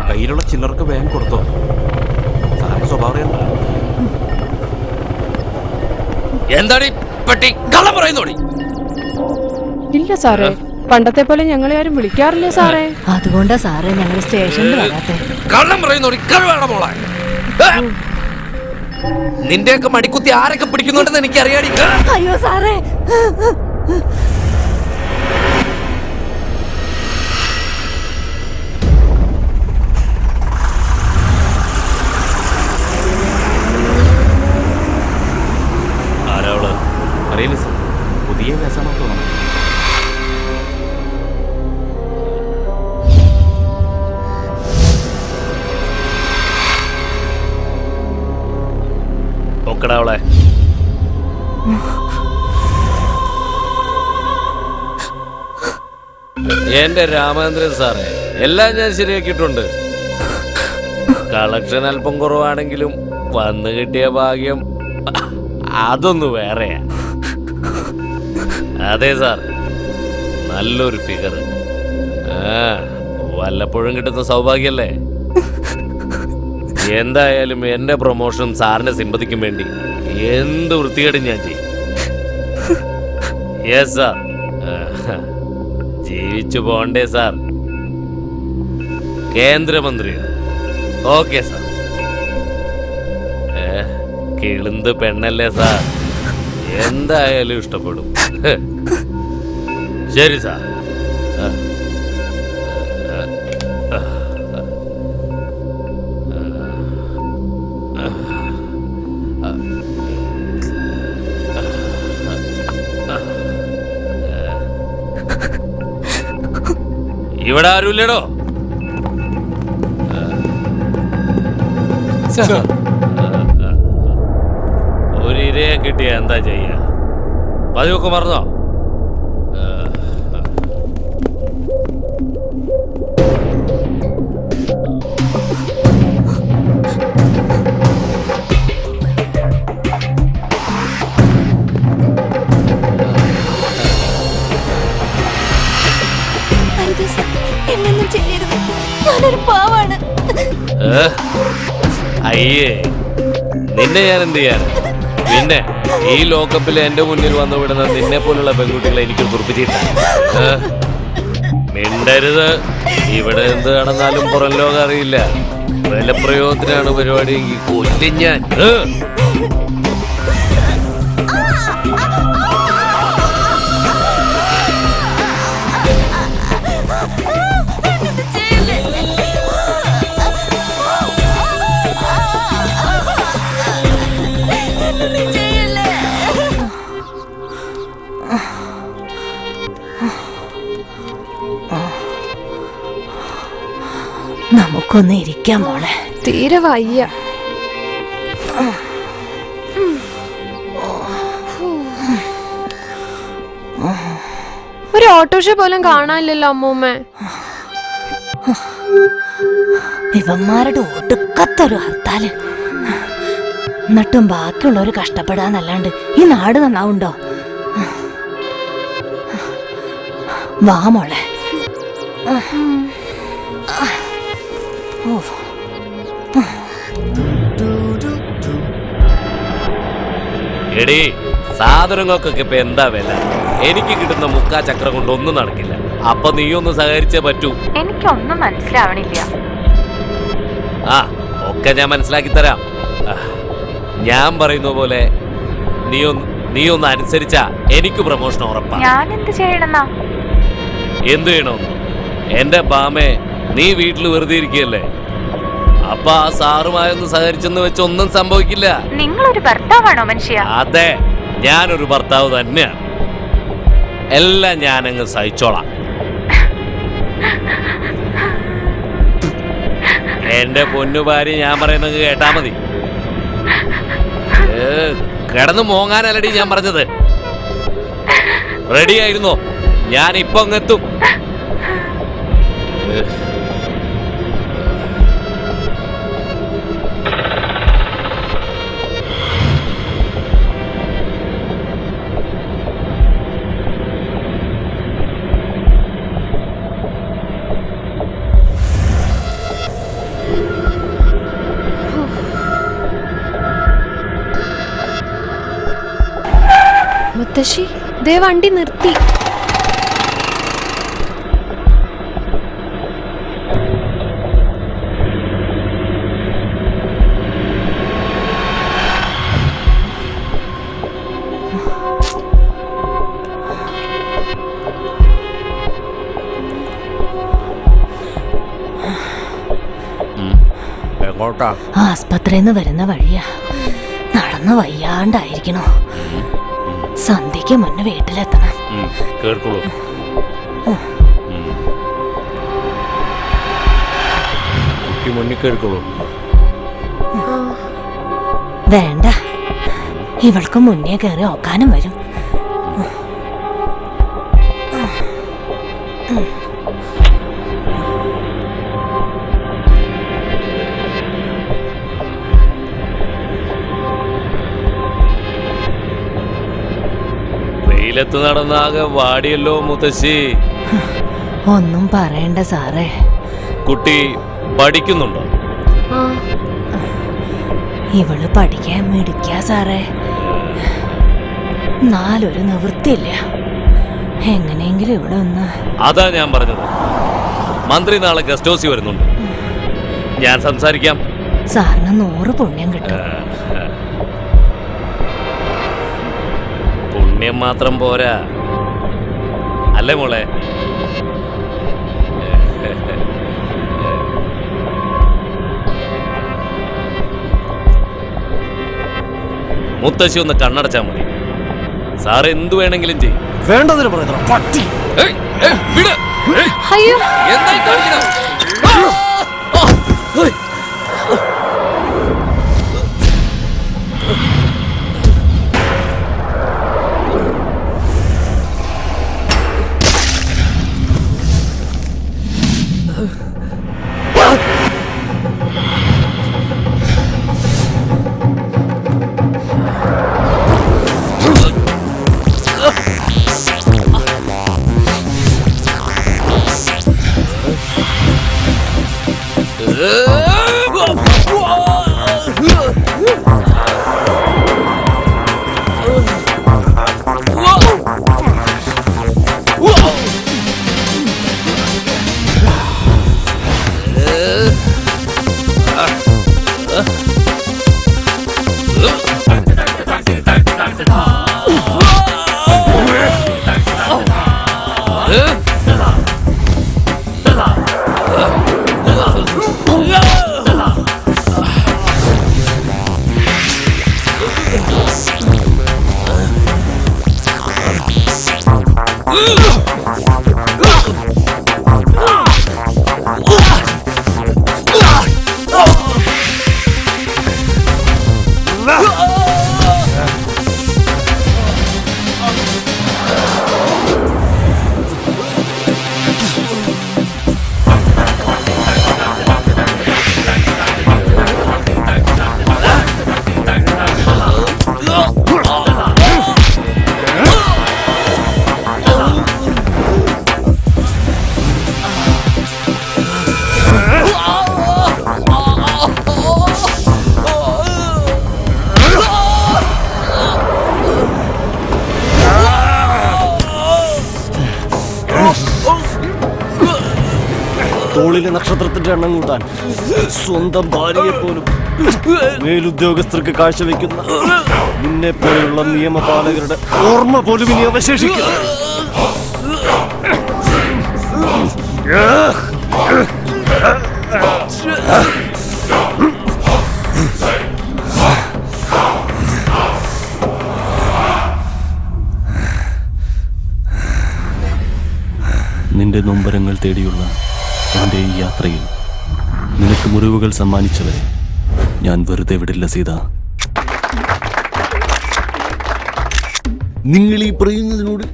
Speaker 11: കയ്യിലുള്ള ചില്ലർക്ക് വേഗം കൊടുത്തോ, സാറിന്റെ സ്വഭാവം.
Speaker 10: എന്താടി പട്ടി കള്ളം പറയുന്നോടി?
Speaker 5: ഇല്ല സാറേ, പണ്ടത്തെ പോലെ ഞങ്ങളെ ആരും വിളിക്കാറില്ല സാറേ.
Speaker 4: അതുകൊണ്ടാ സാറേ ഞങ്ങൾ സ്റ്റേഷനിൽ വരാത്തെ.
Speaker 10: കള്ളം പറയുന്നോടി, കഴിവേണം മോളെ. നിന്റെയൊക്കെ മടിക്കുത്തി ആരൊക്കെ പിടിക്കുന്നുണ്ടെന്ന് എനിക്ക് അറിയാടി.
Speaker 4: അയ്യോ സാറേ,
Speaker 10: ആരാവള്?
Speaker 11: അറിയില്ല സാർ, പുതിയ കേസാണോ തോന്നുന്നു.
Speaker 10: അവളെ എന്റെ രാമചന്ദ്രൻ സാറേ, എല്ലാം ഞാൻ ശരിയാക്കിയിട്ടുണ്ട്. കളക്ഷൻ അല്പം കുറവാണെങ്കിലും വന്നു കിട്ടിയ ഭാഗ്യം അതൊന്നു വേറെയാ. അതെ സാർ, നല്ലൊരു ഫിഗർ. വല്ലപ്പോഴും കിട്ടുന്ന സൗഭാഗ്യല്ലേ. എന്തായാലും എന്റെ പ്രൊമോഷൻ സാറിന്റെ സിമ്പതിക്കും വേണ്ടി എന്ത് വൃത്തികേടും ഞാൻ ചെയ്യും. യെസ് സാർ, ജീവിച്ചു പോണ്ടേ സാർ. കേന്ദ്രമന്ത്രിയോ? Okay sir. കിളുന്ത് പെണ്ണല്ലേ സാർ, എന്തായാലും ഇഷ്ടപ്പെടും. ശരി സാർ. ഇവിടെ ആരുമില്ലടോ? ഒരു ഇരയെ കിട്ടിയ എന്താ ചെയ്യാ? പതിവൊക്കെ മറന്നോ?
Speaker 4: ഞാനൊരു പാവാണ്.
Speaker 10: അയ്യേ, നിന്നെ ഞാൻ എന്ത് ചെയ്യാൻ? പിന്നെ ഈ ലോക്കപ്പിൽ എന്റെ മുന്നിൽ വന്നു വിടുന്ന നിന്നെ പോലുള്ള പെൺകുട്ടികളെ എനിക്ക് കുറിപ്പിച്ചിട്ടാ. മിണ്ടരുത്. ഇവിടെ എന്ത് നടന്നാലും പുറം ലോകം അറിയില്ല. ബലപ്രയോഗത്തിനാണ് പരിപാടി എങ്കിൽ കൊല്ലും ഞാൻ.
Speaker 4: നമുക്കൊന്ന് ഇരിക്കാം മോളെ.
Speaker 5: തീരെ വയ്യ. ഒരു ഓട്ടോറിക്ഷ പോലും കാണാനില്ലല്ലോ അമ്മൂമ്മ.
Speaker 4: ഇവന്മാരുടെ ഒടുക്കത്തൊരു ഹർത്താല്. എന്നിട്ടും ബാക്കിയുള്ളവര് കഷ്ടപ്പെടാന്നല്ലാണ്ട് ഈ നാട് നന്നാവുണ്ടോ? വാ മോളെ. ഓ,
Speaker 10: എടീ, സാധനങ്ങൾക്കൊക്കെ ഇപ്പൊ എന്താ വില? എനിക്ക് കിട്ടുന്ന മുക്കാ ചക്രം കൊണ്ട് ഒന്നും നടക്കില്ല. അപ്പൊ നീ ഒന്ന് സഹകരിച്ചേ പറ്റൂ.
Speaker 4: എനിക്കൊന്നും മനസ്സിലാവണില്ല.
Speaker 10: ആ, ഒക്കെ ഞാൻ മനസ്സിലാക്കി തരാം. ഞാൻ പറയുന്ന പോലെ നീ ഒന്ന് അനുസരിച്ചാ എനിക്ക് പ്രമോഷൻ ഉറപ്പാ.
Speaker 4: ഞാൻ എന്ത് ചെയ്യണമെന്നാ?
Speaker 10: എന്ത് ചെയ്യണമെന്ന്? എന്റെ ബാമേ, നീ വീട്ടിൽ വെറുതെ ഇരിക്കുകയല്ലേ? അപ്പൊ ആ സാറുമായൊന്ന് സഹകരിച്ചെന്ന് വെച്ച് ഒന്നും സംഭവിക്കില്ല.
Speaker 4: നിങ്ങളൊരു ഭർത്താവാണോ മനുഷ്യ?
Speaker 10: അതെ, ഞാനൊരു ഭർത്താവ് തന്നെയാണ്. എല്ലാം ഞാനങ്ങ് സഹിച്ചോളാം. എന്റെ പൊന്നു ഭാര്യ ഞാൻ പറയുന്നത് കേട്ടാ മതി. കിടന്ന് മോങ്ങാനല്ലടി ഞാൻ പറഞ്ഞത്. റെഡി ആയിരുന്നോ? ഞാൻ ഇപ്പൊ അങ്ങെത്തും.
Speaker 5: മുത്തശ്ശി, ദേ വണ്ടി നിർത്തി.
Speaker 10: എങ്ങോട്ടാ?
Speaker 4: ആസ്പത്രിന്ന് വരുന്ന വഴിയാ. നടന്ന് വയ്യാണ്ടായിരിക്കണോ? സന്ധ്യക്ക് മുന്നേ വീട്ടിലെത്തണം.
Speaker 10: കേൾക്കുള്ളൂ. കുട്ടി മുന്നിൽ കേൾക്കുള്ളൂ.
Speaker 4: വേണ്ട, ഇവൾക്ക് മുന്നേ കയറി ഓക്കാനും വരും.
Speaker 10: വെയിലത്ത് നടന്നാകെ വാടിയല്ലോ മുത്തശ്ശി.
Speaker 4: ഒന്നും പറയണ്ട സാറേ.
Speaker 10: കുട്ടി പഠിക്കുന്നുണ്ടോ?
Speaker 4: ഇവള് പഠിക്കാൻ മിടിക്കാ സാറേ. നാലൊരു നിവൃത്തിയില്ല. എങ്ങനെയെങ്കിലും ഇവിടെ ഒന്ന്.
Speaker 10: അതാ ഞാൻ പറഞ്ഞത്. മന്ത്രി നാളെ ഗസ്റ്റ് ഹൗസിൽ വരുന്നുണ്ട്. ഞാൻ സംസാരിക്കാം.
Speaker 4: സാറിന് 100 പുണ്യം കിട്ടും.
Speaker 10: പുണ്യം മാത്രം പോരാ അല്ലേ മോളെ? മുത്തശ്ശി ഒന്ന് കണ്ണടച്ചാ മതി. സാറ് എന്തു വേണമെങ്കിലും ചെയ്യും.
Speaker 2: വേണ്ടതിന് പറയുന്ന പട്ടി.
Speaker 5: അയ്യോ,
Speaker 10: എന്തായി കാണിക്കണം?
Speaker 3: തോളിലെ നക്ഷത്രത്തിന്റെ എണ്ണം കൂട്ടാൻ സ്വന്തം ഭാര്യയെ പോലും മേലുദ്യോഗസ്ഥർക്ക് കാഴ്ചവെക്കുന്ന നിന്നെ പോലെയുള്ള നിയമപാലകരുടെ ഓർമ്മ പോലും ഇനി അവശേഷിക്കില്ല. നിന്റെ നൊമ്പരങ്ങൾ തേടിയുള്ള എൻ്റെ ഈ യാത്രയിൽ നിനക്ക് മുറിവുകൾ സമ്മാനിച്ചവരെ ഞാൻ വെറുതെ വിടില്ല സീത.
Speaker 11: നിങ്ങൾ ഈ പറയുന്നതിനോട്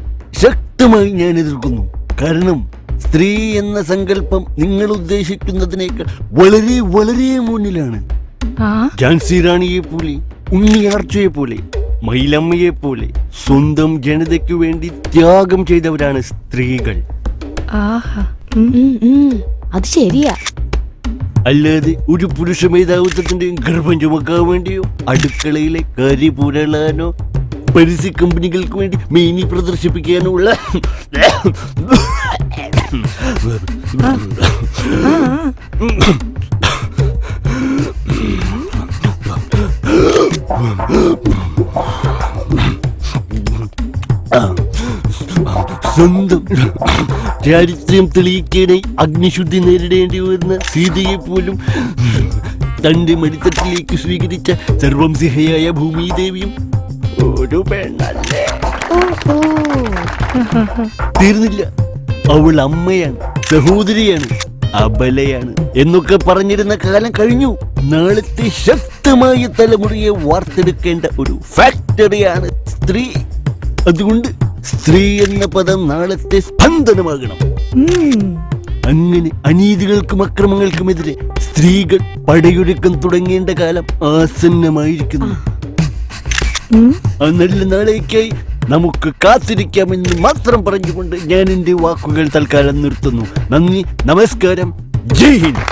Speaker 11: ശക്തമായി ഞാൻ എതിർക്കുന്നു. കാരണം സ്ത്രീ എന്ന സങ്കല്പം നിങ്ങൾ ഉദ്ദേശിക്കുന്നതിനേക്കാൾ വളരെ വളരെ മുന്നിലാണ്. ഝാൻസി റാണിയെ പോലെ, ഉണ്ണിയാർച്ചയെ പോലെ, മൈലമ്മയെ പോലെ സ്വന്തം ജനതയ്ക്കു വേണ്ടി ത്യാഗം ചെയ്തവരാണ് സ്ത്രീകൾ.
Speaker 5: അത് ശരിയാ.
Speaker 11: അല്ലാതെ ഒരു പുരുഷ മേധാവിത്വത്തിന്റെ ഗർഭം ചുമക്കാൻ വേണ്ടിയോ അടുക്കളയിലെ കരി പുരളാനോ പരസ്യ കമ്പനികൾക്ക് വേണ്ടി മേനി പ്രദർശിപ്പിക്കാനോ ഉള്ള സ്വന്തം ചാരിത്രം തെളിയിക്കാനായി അഗ്നിശുദ്ധി നേരിടേണ്ടി വരുന്ന സീതയെ പോലും തന്റെ മടിത്തട്ടിലേക്ക് സ്വീകരിച്ച സർവംസിഹയായ ഭൂമിദേവിയും ഒരു പെണ്ണല്ലേ. തീർന്നില്ല, അവൾ അമ്മയാണ്, സഹോദരിയാണ്, അബലയാണ് എന്നൊക്കെ പറഞ്ഞിരുന്ന കാലം കഴിഞ്ഞു. നാളത്തെ ശക്തമായ തലമുറയെ വാർത്തെടുക്കേണ്ട ഒരു ഫാക്ടറിയാണ് സ്ത്രീ. അതുകൊണ്ട് സ്ത്രീ എന്ന പദം നാളത്തെ സ്പന്ദനമാകണം. അങ്ങനെ അനീതികൾക്കും അക്രമങ്ങൾക്കുമെതിരെ സ്ത്രീകൾ പടയൊരുക്കം തുടങ്ങേണ്ട കാലം ആസന്നമായിരിക്കുന്നു. ആ നല്ല നാളേക്കായി നമുക്ക് കാത്തിരിക്കാമെന്ന് മാത്രം പറഞ്ഞുകൊണ്ട് ഞാൻ എന്റെ വാക്കുകൾ തൽക്കാലം നിർത്തുന്നു. നന്ദി, നമസ്കാരം, ജയ് ഹിന്ദ്.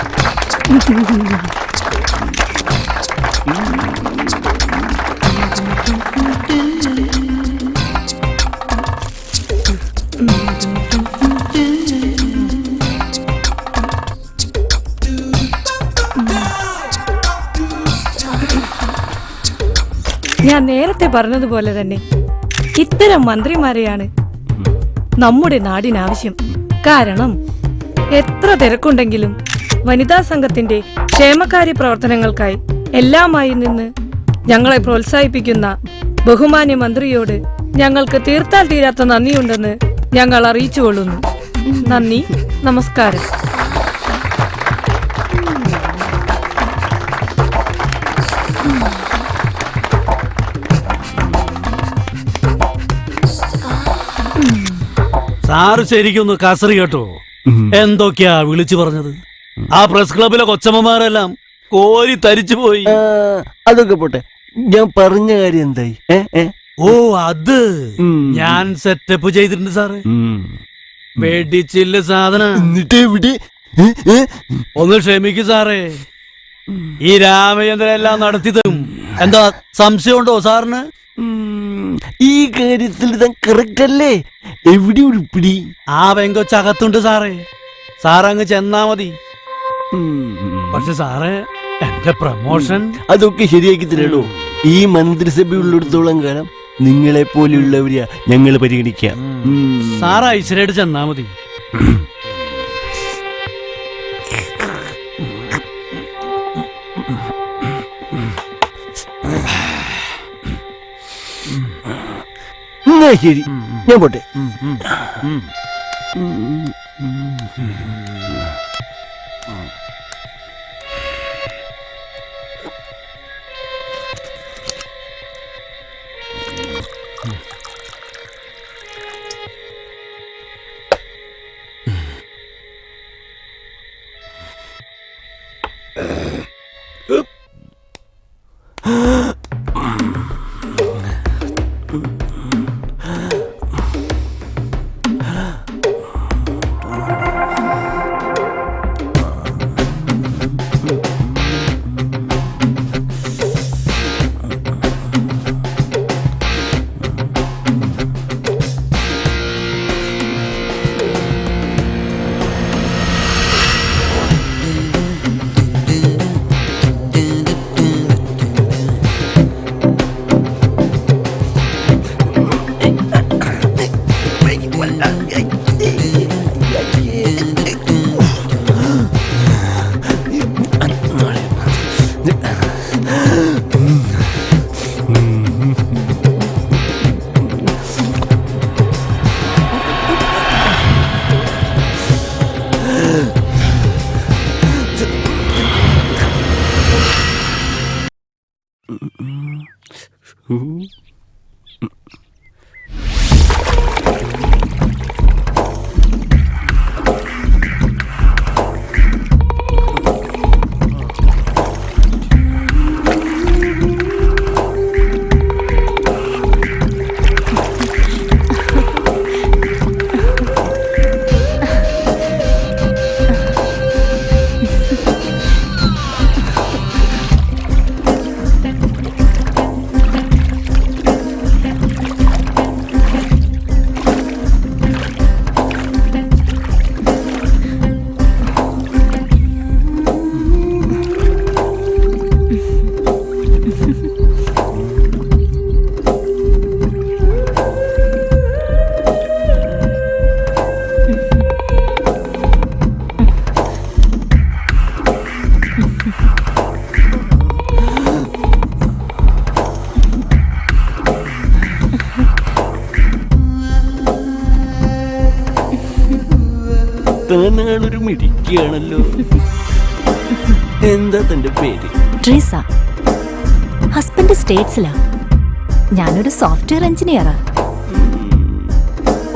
Speaker 13: ഞാൻ നേരത്തെ പറഞ്ഞതുപോലെ തന്നെ ഇത്തരം മന്ത്രിമാരെയാണ് നമ്മുടെ നാടിനാവശ്യം. കാരണം എത്ര തിരക്കുണ്ടെങ്കിലും വനിതാ സംഘത്തിന്റെ ക്ഷേമകാര്യ പ്രവർത്തനങ്ങൾക്കായി എല്ലാമായി നിന്ന് ഞങ്ങളെ പ്രോത്സാഹിപ്പിക്കുന്ന ബഹുമാന്യ മന്ത്രിയോട് ഞങ്ങൾക്ക് തീർത്താൽ തീരാത്ത നന്ദിയുണ്ടെന്ന് ഞങ്ങൾ അറിയിച്ചുകൊള്ളുന്നു. നന്ദി, നമസ്കാരം.
Speaker 3: സാറ് ശരിക്കൊന്ന് കസറി കേട്ടോ. എന്തൊക്കെയാ വിളിച്ചു പറഞ്ഞത്? ആ പ്രസ് ക്ലബിലെ കൊച്ചമ്മമാരെല്ലാം കോരി തരിച്ചു പോയി.
Speaker 11: അതൊക്കെ പോട്ടെ, ഞാൻ പറഞ്ഞ കാര്യം എന്തായി?
Speaker 3: ഓ, അത് ഞാൻ സെറ്റപ്പ് ചെയ്തിട്ടുണ്ട് സാറ്. വെടിച്ചില്ല സാധനം.
Speaker 11: എന്നിട്ട് എവിടെ?
Speaker 3: ഒന്ന് ക്ഷമിക്കു സാറേ, ഈ രാമചന്ദ്രൻ എല്ലാം നടത്തി തരും. എന്താ സംശയമുണ്ടോ സാറിന്?
Speaker 11: ഈ കാര്യത്തിൽ താൻ കറക്റ്റ് അല്ലേ? എവിടെ ഉരുപ്പിടി?
Speaker 3: ആ വെങ്കൊച്ചകത്തുണ്ട് സാറേ, സാറങ്ങ് ചെന്നാ മതി. പക്ഷെ സാറേ, എന്റെ പ്രമോഷൻ
Speaker 11: അതൊക്കെ ശരിയാക്കി തരണോ? ഈ മന്ത്രിസഭയുള്ളിടത്തോളം കാലം നിങ്ങളെ പോലെയുള്ളവരെയാ ഞങ്ങൾ പരിഗണിക്കാം.
Speaker 3: സാറ് ഐശ്വര്യമായിട്ട് ചെന്നാ മതി.
Speaker 11: ശരി, ഞാൻ പോട്ടെ. താനാളൊരു മിടിക്കുകയാണല്ലോ. എന്താ തന്റെ പേര്?
Speaker 4: ട്രീസ. ഹസ്ബൻഡ് സ്റ്റേറ്റ്സിലാ. ഞാനൊരു സോഫ്റ്റ്വെയർ എഞ്ചിനീയറാ.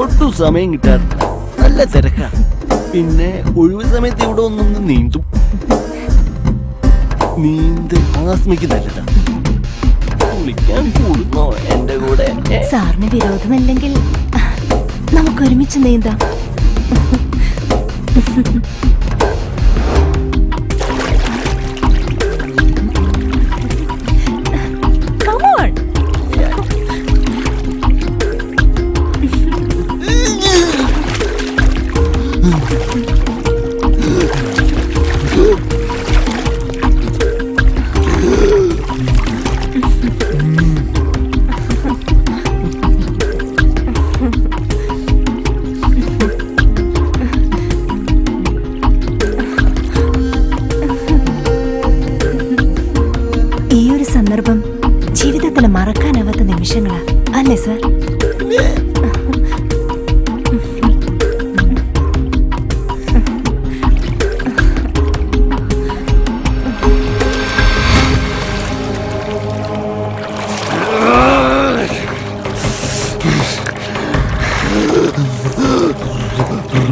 Speaker 11: ഒട്ടും സമയം കിട്ടാറില്ല, നല്ല തിരക്കാ. പിന്നെ ഒഴിവ് സമയത്ത് ഇവിടെ ഒന്നൊന്ന് നീന്തും. നീന്ത് ആസ്മയ്ക്ക് നല്ലതാ. കുളിക്കാൻ കൂടുന്നോ എന്റെ കൂടെ?
Speaker 4: സാറിന് വിരോധമല്ലെങ്കിൽ നമുക്ക് ഒരുമിച്ച് നീന്താം. Come on. സന്ദർഭം ജീവിതത്തിൽ മറക്കാനാവാത്ത നിമിഷങ്ങളാ അല്ലേ സർ?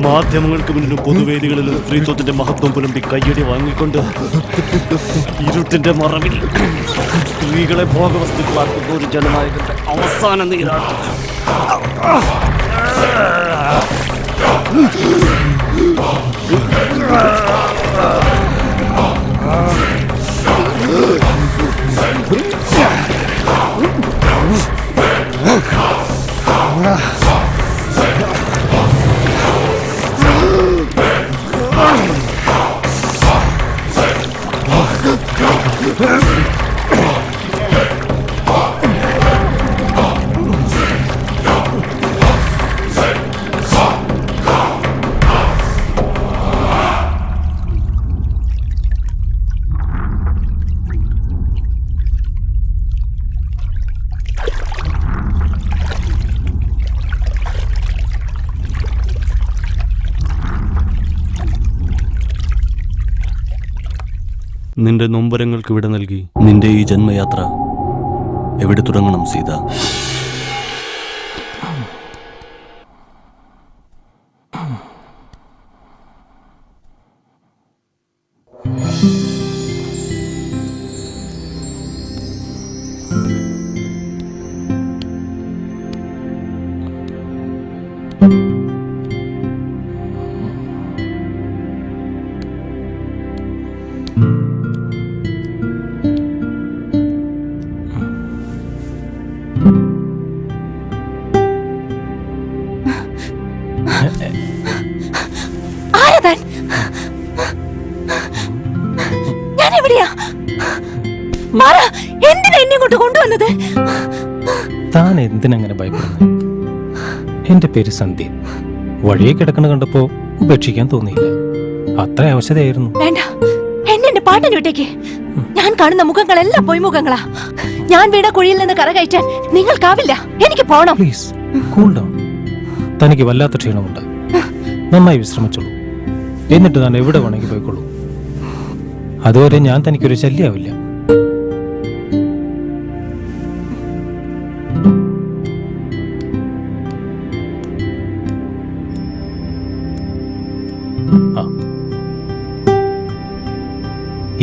Speaker 3: മാധ്യമങ്ങൾക്ക് മുന്നിലും പൊതുവേദികളിലും സ്ത്രീത്വത്തിന്റെ മഹത്വം പുലമ്പി കയ്യടി വാങ്ങിക്കൊണ്ട് ഇരുട്ടിന്റെ മറവിൽ സ്ത്രീകളെ ഭോഗവസ്തുക്കളാക്കുന്ന ഒരു ജനനായകന്റെ അവസാന നീരാട്ടം. നിന്റെ നൊമ്പരങ്ങൾക്ക് വിട നൽകി നിന്റെ ഈ ജന്മയാത്ര എവിടെ തുടങ്ങണം സീത?
Speaker 4: ഞാൻ എവിടെയാ? എന്തിനാ എന്നെ കൊണ്ട് കൊണ്ടുവന്നത്?
Speaker 14: താൻ എന്തിനങ്ങനെ ഭയപ്പെടുന്നത്? എന്റെ പേര് സന്ദീപ്. വഴിയെ കിടക്കണ കണ്ടപ്പോ ഉപേക്ഷിക്കാൻ തോന്നിയില്ല. അത്ര ആവശ്യതയായിരുന്നു.
Speaker 4: വേണ്ട, എന്നെ പാട്ടിന് വിട്ടേക്ക്. ഞാൻ കാണുന്ന മുഖങ്ങളെല്ലാം പൊയ്മുഖങ്ങളാ. ഞാൻ വീണ കുഴിയിൽ നിന്ന് കരകയറ്റാൻ നിങ്ങൾക്കാവില്ല. എനിക്ക് പോണം.
Speaker 14: Please cool down. തനിക്ക് വല്ലാത്ത ക്ഷീണമുണ്ട്. നന്നായി വിശ്രമിച്ചോളൂ. എന്നിട്ട് താൻ എവിടെ വേണമെങ്കിൽ പോയിക്കോളൂ. അതുവരെ ഞാൻ തനിക്കൊരു ശല്യാവില്ല.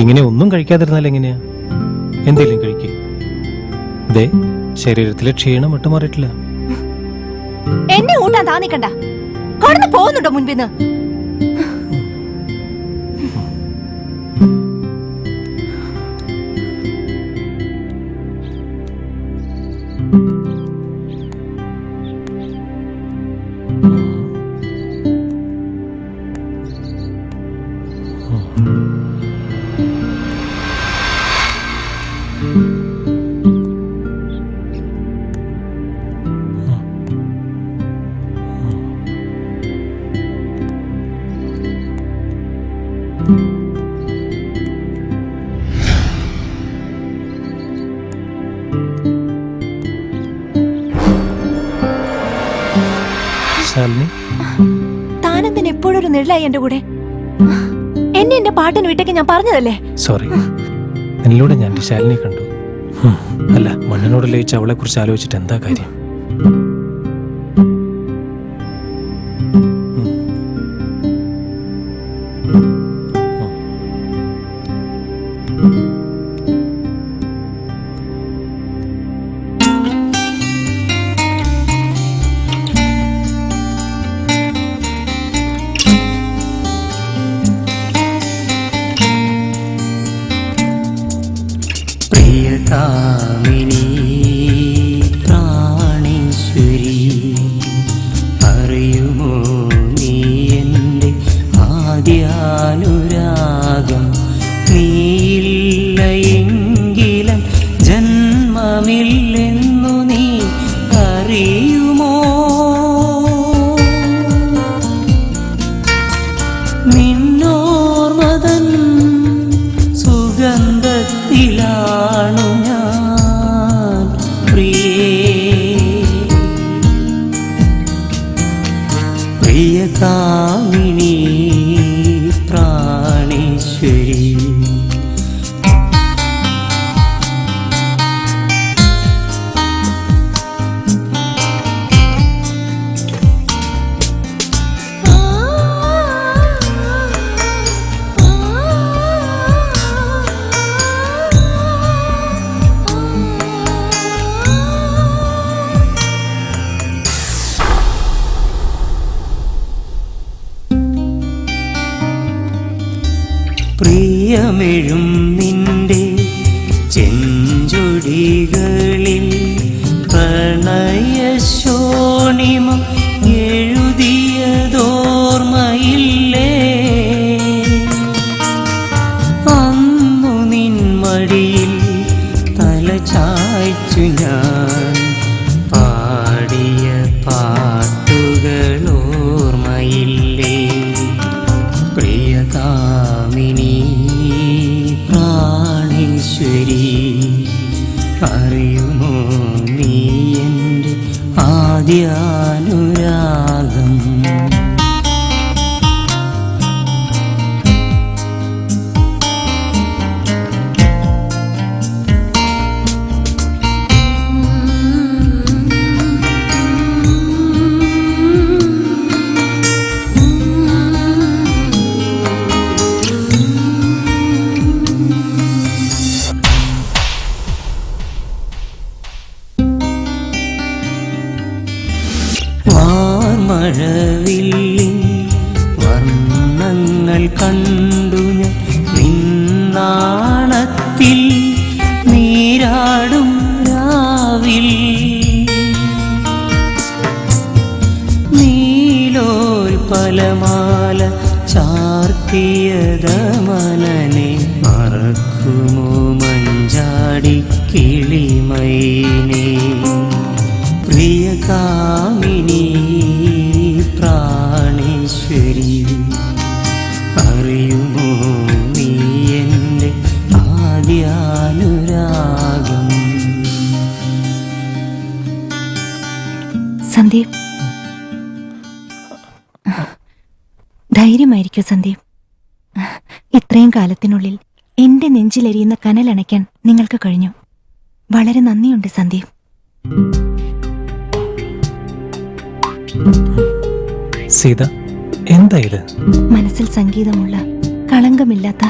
Speaker 14: ഇങ്ങനെ ഒന്നും കഴിക്കാതിരുന്നാൽ എങ്ങനെയാ? എന്തെങ്കിലും കഴിക്കും. ദേ, ശരീരത്തിലെ ക്ഷീണം വിട്ടുമാറിയിട്ടില്ല.
Speaker 4: എന്നെ ഊട്ടാൻ താന്നിക്കണ്ട. കടന്നു പോകുന്നുണ്ടോ മുൻപിന്ന്?
Speaker 14: ശാലിനി,
Speaker 4: താനെന്തിന് എപ്പോഴൊരു നിഴലായി എന്റെ കൂടെ? എന്നെ എന്റെ പാട്ടിന് വിട്ടേക്ക് ഞാൻ പറഞ്ഞതല്ലേ.
Speaker 14: സോറി. നിന്നിലൂടെ ഞാൻ ശാലിനി കണ്ടു. അല്ല, മണ്ണിനോട് ലയിച്ച് അവളെ കുറിച്ച് ആലോചിച്ചിട്ട് എന്താ കാര്യം?
Speaker 12: പ്രിയകാമിനി പ്രാണേശ്വരി, അറിയുമോ നീ എൻ്റെ ആദ്യാനുരാഗം? നീയില്ല എങ്കിലും ജന്മമില്ലെന്നു നീ അറിയുമോ? നിന്നോർമതൻ സുഗന്ധത്തിലാണു ഞാൻ പ്രിയേ. പ്രിയകാമിനി പ്രാണേശ്വരി, പ്രിയമെഴും നിന്റെ ചെഞ്ചൊടികളിൽ പ്രണയശോണിമം എഴുതിയതോർമ്മയില്ലേ? അന്നു നിൻ മടിയിൽ തല ചായ്ച്ചു ഞാൻ പാടിയ പാട്ടുകളോർമ്മയില്ലേ? പ്രിയകാമിനി പ്രാണേശ്വരി, അറിയുമോ നീ എൻ്റെ ആദ്യാനുരാഗം? മഴവില്ലിൻ വർണ്ണങ്ങൾ കണ്ടു ഞാൻ നിന്നാണത്തിൽ നീരാടും രാവിൽ. നീലോൽപലമാല ചാർത്തിയതമനനെ മറക്കുമോ മഞ്ചാടി കിളിമൈനേ? പ്രിയകാമിനി പ്രാണേശ്വരി, അറിയുമോ നീ എൻ്റെ ആദ്യാനുരാഗം?
Speaker 4: സന്ദീപ്, ധൈര്യമായിരിക്കൂ സന്ദീപ്. ഇത്രയും കാലത്തിനുള്ളിൽ എന്റെ നെഞ്ചിലെരിയുന്ന കനലണയ്ക്കാൻ നിങ്ങൾക്ക് കഴിഞ്ഞു. വളരെ നന്ദിയുണ്ട് സന്ദീപ്.
Speaker 14: സീത, എന്താ ഇത്?
Speaker 4: മനസ്സിൽ സംഗീതമുള്ള കളങ്കമില്ലാത്ത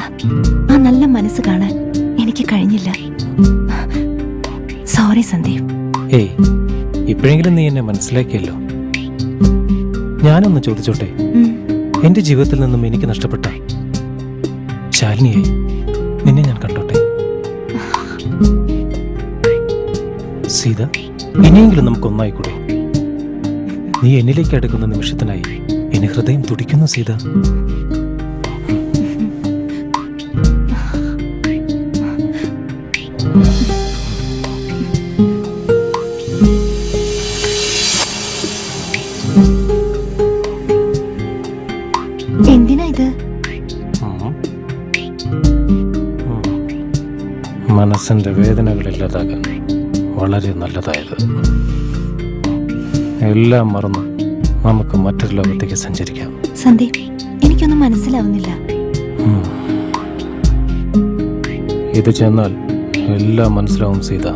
Speaker 4: ആ നല്ല മനസ്സ് കാണാൻ എനിക്ക് കഴിഞ്ഞില്ല. സോറി സന്ദീപ്.
Speaker 14: ഏയ്, ഇപ്പോഴെങ്കിലും നീ എന്നെ മനസ്സിലാക്കിയല്ലോ. ഞാനൊന്ന് ചോദിച്ചോട്ടെ, എന്റെ ജീവിതത്തിൽ നിന്നും എനിക്ക് നഷ്ടപ്പെട്ട ശാലിനിയായി നിന്നെ ഞാൻ കണ്ടോട്ടെ? സീത, ഇനിയെങ്കിലും നമുക്കൊന്നായിക്കൂടെ? നീ എന്നിലേക്ക് അടുക്കുന്ന നിമിഷത്തിനായി എന്റെ ഹൃദയം തുടിക്കുന്നു സീത.
Speaker 4: എന്തിനാ ഇത്?
Speaker 14: മനസ്സിന്റെ വേദനകളില്ലാതാകാൻ വളരെ നല്ലതായത്. എല്ലാം മറന്ന് നമുക്ക് മറ്റൊരു ലോകത്തേക്ക് സഞ്ചരിക്കാം.
Speaker 4: സന്ദീപ്, എനിക്കൊന്നും മനസ്സിലാവുന്നില്ല.
Speaker 14: ഇത് ചെന്നാൽ എല്ലാം മനസ്സിലാവും സീത.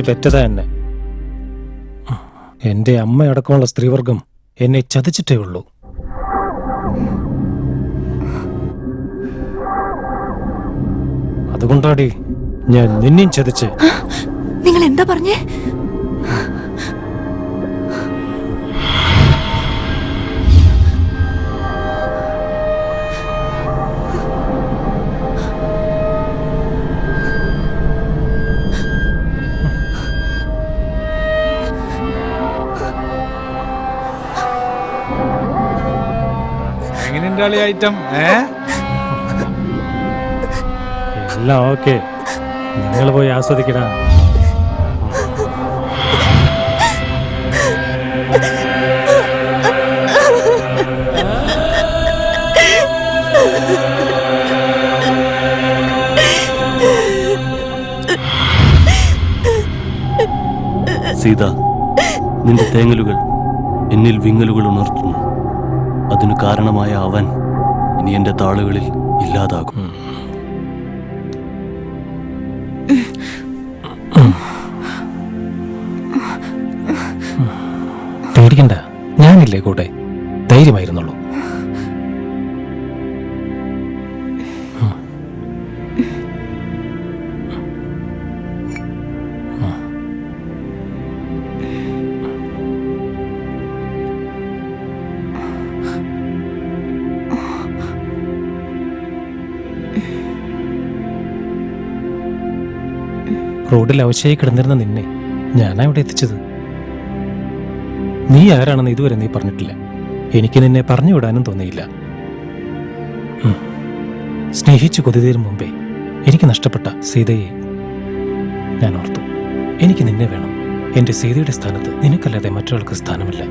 Speaker 14: പെറ്റതാ എന്നെ. എന്റെ അമ്മയടക്കമുള്ള സ്ത്രീവർഗം എന്നെ ചതിച്ചിട്ടേ ഉള്ളൂ. അതുകൊണ്ടാടി ഞാൻ നിന്നെയും ചതിച്ച്.
Speaker 4: നിങ്ങൾ എന്താ പറഞ്ഞേ?
Speaker 14: ഐറ്റം എല്ലാം ഓക്കെ. നിങ്ങൾ പോയി ആസ്വദിക്കടാ.
Speaker 11: സീത, നിന്റെ തേങ്ങലുകൾ എന്നിൽ വിങ്ങലുകൾ ഉണർത്തുന്നു. അതിനു കാരണമായ അവൻ ഇനി എന്റെ താളുകളിൽ ഇല്ലാതാകും.
Speaker 14: പേടിക്കണ്ട, ഞാനില്ലേ കൂടെ. ധൈര്യമായിരുന്നുള്ളൂ. റോഡിൽ അവശയായി കിടന്നിരുന്ന നിന്നെ ഞാനാ ഇവിടെ എത്തിച്ചത്. നീ ആരാണെന്ന് ഇതുവരെ നീ പറഞ്ഞിട്ടില്ല. എനിക്ക് നിന്നെ പറഞ്ഞു വിടാനും തോന്നിയില്ല. സ്നേഹിച്ചു കൊതിതീരും മുമ്പേ എനിക്ക് നഷ്ടപ്പെട്ട സീതയെ ഞാൻ ഓർത്തു. എനിക്ക് നിന്നെ വേണം. എന്റെ സീതയുടെ സ്ഥാനത്ത് നിനക്കല്ലാതെ മറ്റൊരാൾക്ക് സ്ഥാനമില്ല.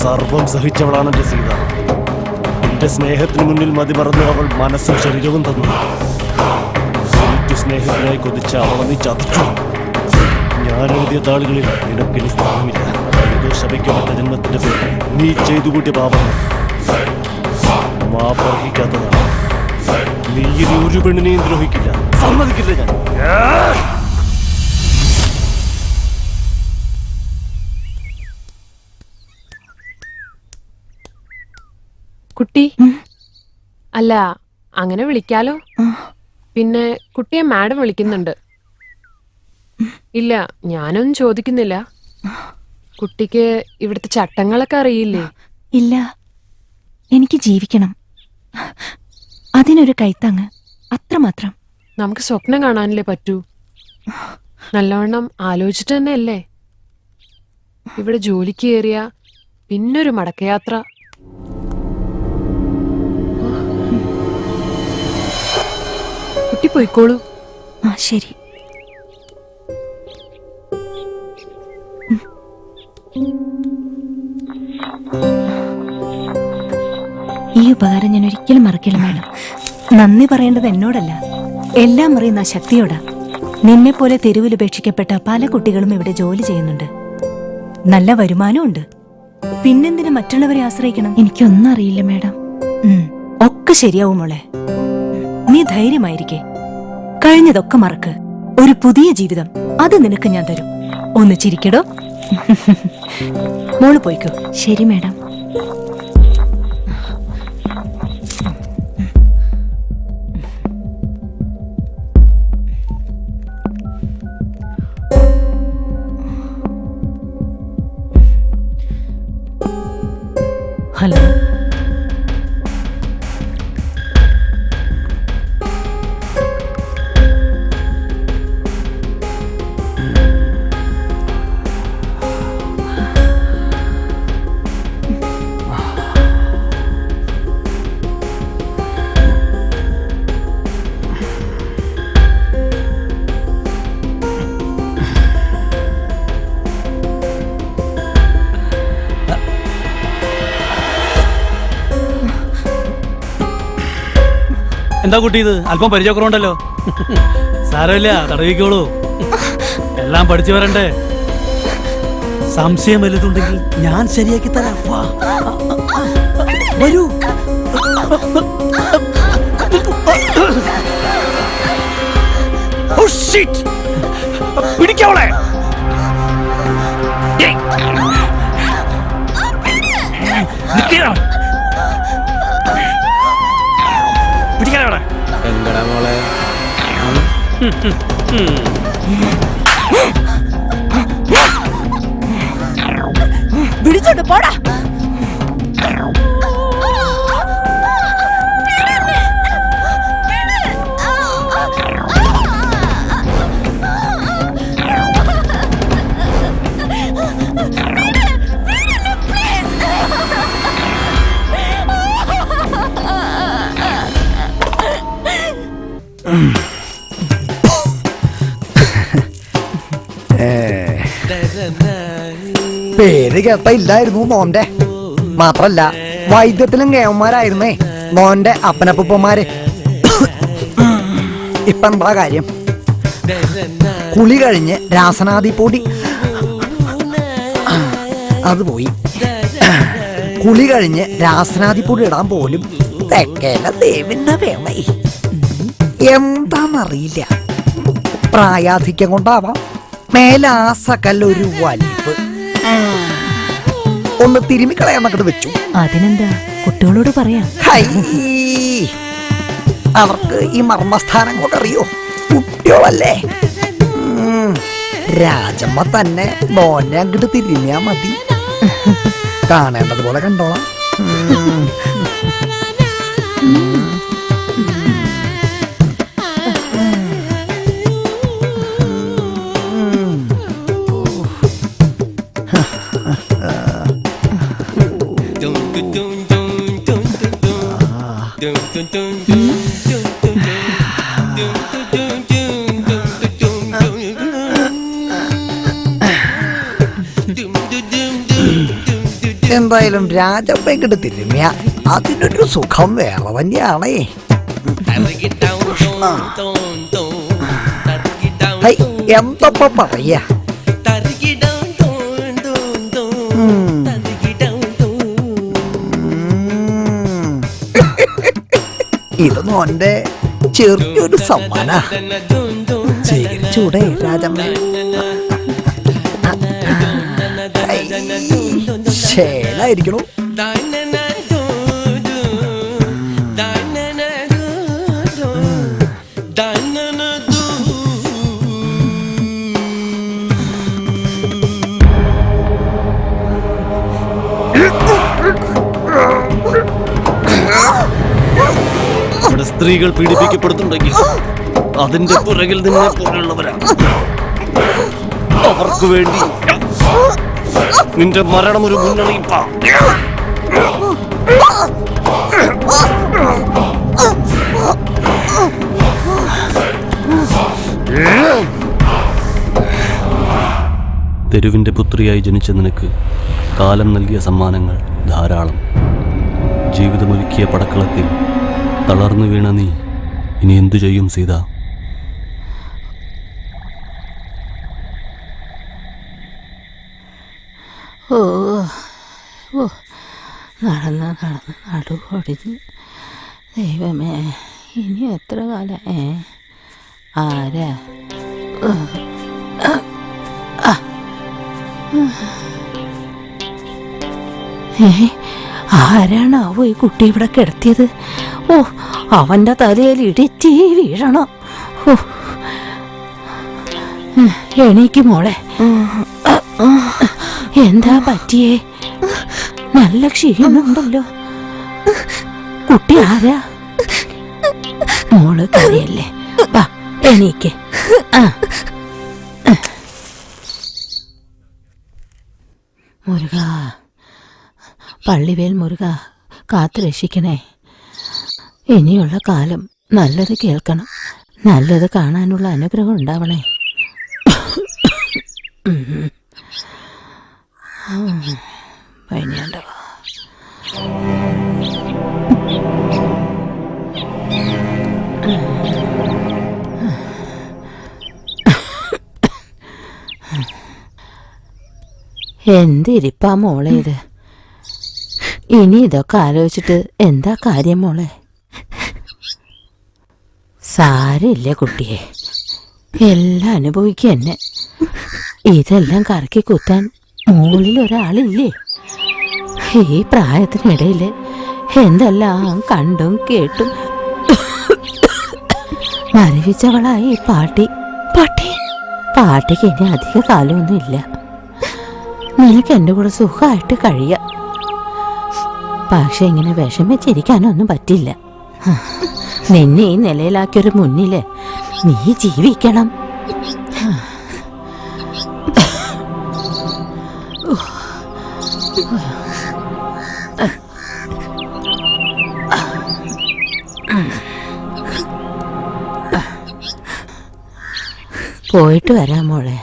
Speaker 3: സർവം സഹിച്ചവളാണ് എന്റെ സീത. എന്റെ സ്നേഹത്തിന് മുന്നിൽ മതിമറന്ന് അവൾ മനസ്സും ശരീരവും തന്നു. സ്നേഹത്തിനായി കൊതിച്ച അവളെ നീ ചതിച്ചു. ഞാൻ എഴുതിയ താളുകളിൽ നിനക്കിനി സ്ഥാനമില്ല. ഏതോ ശപിക്കപ്പെട്ട ജന്മത്തിന്റെ പേരിൽ നീ ചെയ്തു കൂട്ടിയ പാപം മാപ്പർഹിക്കാത്തതാണ്. നീ ഇനി ഒരു പെണ്ണിനെയും ദ്രോഹിക്കില്ല, സമ്മതിക്കില്ല ഞാൻ.
Speaker 15: കുട്ടി അല്ല, അങ്ങനെ വിളിക്കാലോ. പിന്നെ കുട്ടിയെ മാഡം വിളിക്കുന്നുണ്ട്. ഇല്ല, ഞാനൊന്നും ചോദിക്കുന്നില്ല. കുട്ടിക്ക് ഇവിടുത്തെ ചട്ടങ്ങളൊക്കെ അറിയില്ലേ?
Speaker 4: ഇല്ല, എനിക്ക് ജീവിക്കണം. അതിനൊരു കൈത്താങ്ങ്, അത്രമാത്രം.
Speaker 15: നമുക്ക് സ്വപ്നം കാണാനല്ലേ പറ്റൂ. നല്ലവണ്ണം ആലോചിച്ചിട്ട് തന്നെയല്ലേ ഇവിടെ ജോലിക്ക് കയറിയ പിന്നൊരു മടക്കയാത്ര. കുട്ടി പോയിക്കോളൂ.
Speaker 4: ശരി. ഈ ഉപകാരം ഞാൻ ഒരിക്കലും മറക്കില്ല മാഡം. നന്ദി പറയേണ്ടത് എന്നോടല്ല, എല്ലാം അറിയുന്ന ആ ശക്തിയോടാ. നിന്നെ പോലെ തെരുവിൽ ഉപേക്ഷിക്കപ്പെട്ട പല കുട്ടികളും ഇവിടെ ജോലി ചെയ്യുന്നുണ്ട്. നല്ല വരുമാനമുണ്ട്. പിന്നെന്തിനു മറ്റുള്ളവരെ ആശ്രയിക്കണം? എനിക്കൊന്നും അറിയില്ല മാഡം. ഒക്കെ ശരിയാവും മോളെ. നീ ധൈര്യമായിരിക്കേ. കഴിഞ്ഞതൊക്കെ മറക്ക്. ഒരു പുതിയ ജീവിതം, അത് നിനക്ക് ഞാൻ തരും. ഒന്ന് ചിരിക്കടോ. മോള് പോയിക്കോ. ശരി മാഡം. ഹലോ.
Speaker 16: എന്താ കുട്ടി ഇത്? അല്പം പരിചയക്കുറവുണ്ടല്ലോ. സാരമില്ല, തടവിക്കോളൂ. എല്ലാം പഠിച്ചു വരണ്ടേ. സംശയം വലുതുണ്ടെങ്കിൽ ഞാൻ ശരിയാക്കി തരാം. വരൂ.
Speaker 3: പിടിക്കവളെ.
Speaker 10: എങ്കടാ മോളെ.
Speaker 4: വിളിച്ചോണ്ട് പോടാ.
Speaker 8: പേര് കേട്ട ഇല്ലായിരുന്നു മോന്റെ. മാത്രല്ല വൈദ്യത്തിലും കേവന്മാരായിരുന്നേ മോന്റെ അപ്പനപ്പൂപ്പന്മാര്. ഇപ്പൊ എന്താ കാര്യം? കുളി കഴിഞ്ഞ് രാസനാദിപ്പൊടി അത് പോയി. കുളി കഴിഞ്ഞ് രാസനാദിപ്പൊടി ഇടാൻ പോലും തെക്കേല ദേവിന്റെ വേണേ. എന്താന്നറിയില്ല, പ്രായാധിക്യം കൊണ്ടാവാം. മേലാസകല്ലൊരു വലിപ്പ്. ഒന്ന് തിരുമിക്കളയാന്നൊക്കെ വെച്ചു.
Speaker 4: അതിനെന്താ, കുട്ടികളോട് പറയാം.
Speaker 8: അവർക്ക് ഈ മർമ്മസ്ഥാനം കൊണ്ടറിയോ? കുട്ടികളല്ലേ. രാജമ്മ തന്നെ മോനെ അങ്ങോട്ട് തിരിഞ്ഞാ മതി. കാണേണ്ടതുപോലെ കണ്ടോളാം.
Speaker 17: എന്തായാലും രാജമ്മയ്ക്കിട്ട് തിരുമ്മിയ അതിനൊരു സുഖം വേറെ തന്നെയാണേ. ഹൈ, എന്തപ്പ പറയാ. ഇത് മോന്റെ ചെറിയൊരു സമ്മാന. സ്വീകരിച്ചൂടെ രാജമ്മ? ശേലായിരിക്കണു.
Speaker 3: ഇവിടെ സ്ത്രീകൾ പീഡിപ്പിക്കപ്പെടുന്നുണ്ടെങ്കിൽ അതിന്റെ പുറകിൽ നിന്നെ പോലുള്ളവരാ. അവർക്ക് വേണ്ടി നിന്റെ മരണം ഒരു മുന്നറിയിപ്പാ. തെരുവിന്റെ പുത്രിയായി ജനിച്ച നിനക്ക് കാലം നൽകിയ സമ്മാനങ്ങൾ ധാരാളം. ജീവിതമൊരുക്കിയ പടക്കളത്തിൽ തളർന്നു വീണ നീ ഇനി എന്തു ചെയ്യും സീത?
Speaker 5: ഓ ഓ നടന്ന് നടന്ന് നടുവൊടിഞ്ഞ് ദൈവമേ, ഇനി എത്ര കാലം ആരാ? ആരാണാവോ ഈ കുട്ടി ഇവിടെ കിടത്തിയത്? ഓ, അവന്റെ തലയിൽ ഇടിച്ചീ വീഴണം. ഓ, എണീക്ക് മോളെ. എന്താ പറ്റിയേ? നല്ല ക്ഷീണമുണ്ടല്ലോ. കുട്ടി ആരാ? മോള് കരയല്ലേ? വാ, എണീക്ക്. മുരുക, പള്ളിവേൽ മുരുക, കാത്തു രക്ഷിക്കണേ. ഇനിയുള്ള കാലം നല്ലത് കേൾക്കണം, നല്ലത് കാണാനുള്ള അനുഗ്രഹം ഉണ്ടാവണേ. പൈനാണ്ടവാ. എന്തിരിപ്പാ മോളെ ഇത്? ഇനി ഇതൊക്കെ ആലോചിച്ചിട്ട് എന്താ കാര്യം മോളെ? സാരമില്ല കുട്ടിയെ, എല്ലാം അനുഭവിക്കുക തന്നെ. ഇതെല്ലാം കറക്കി കുത്താൻ മുകളിൽ ഒരാളില്ലേ? ഈ പ്രായത്തിനിടയിൽ എന്തെല്ലാം കണ്ടും കേട്ടും മരവിച്ചവളായി പാട്ടി. പാട്ടിക്ക് ഇനി അധിക കാലമൊന്നുമില്ല. നിനക്ക് എൻ്റെ കൂടെ സുഖമായിട്ട് കഴിയാം. പക്ഷെ ഇങ്ങനെ വിഷമിച്ചിരിക്കാനൊന്നും പറ്റില്ല. നിന്നെ ഈ നിലയിലാക്കിയൊരു മുന്നില് നീ ജീവിക്കണം. പോയിട്ട് വരാം മോളെ.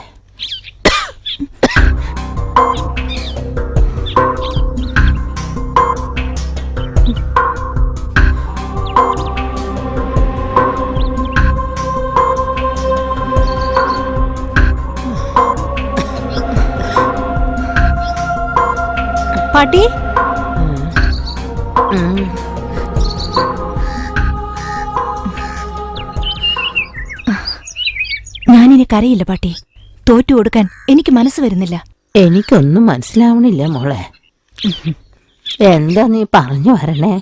Speaker 4: പാട്ടി, ഞാനിനി കരയില്ല പാട്ടി. തോറ്റു കൊടുക്കാൻ എനിക്ക് മനസ്സ് വരുന്നില്ല.
Speaker 5: എനിക്കൊന്നും മനസ്സിലാവണില്ല മോളെ. എന്താ നീ പറഞ്ഞു വരണേ?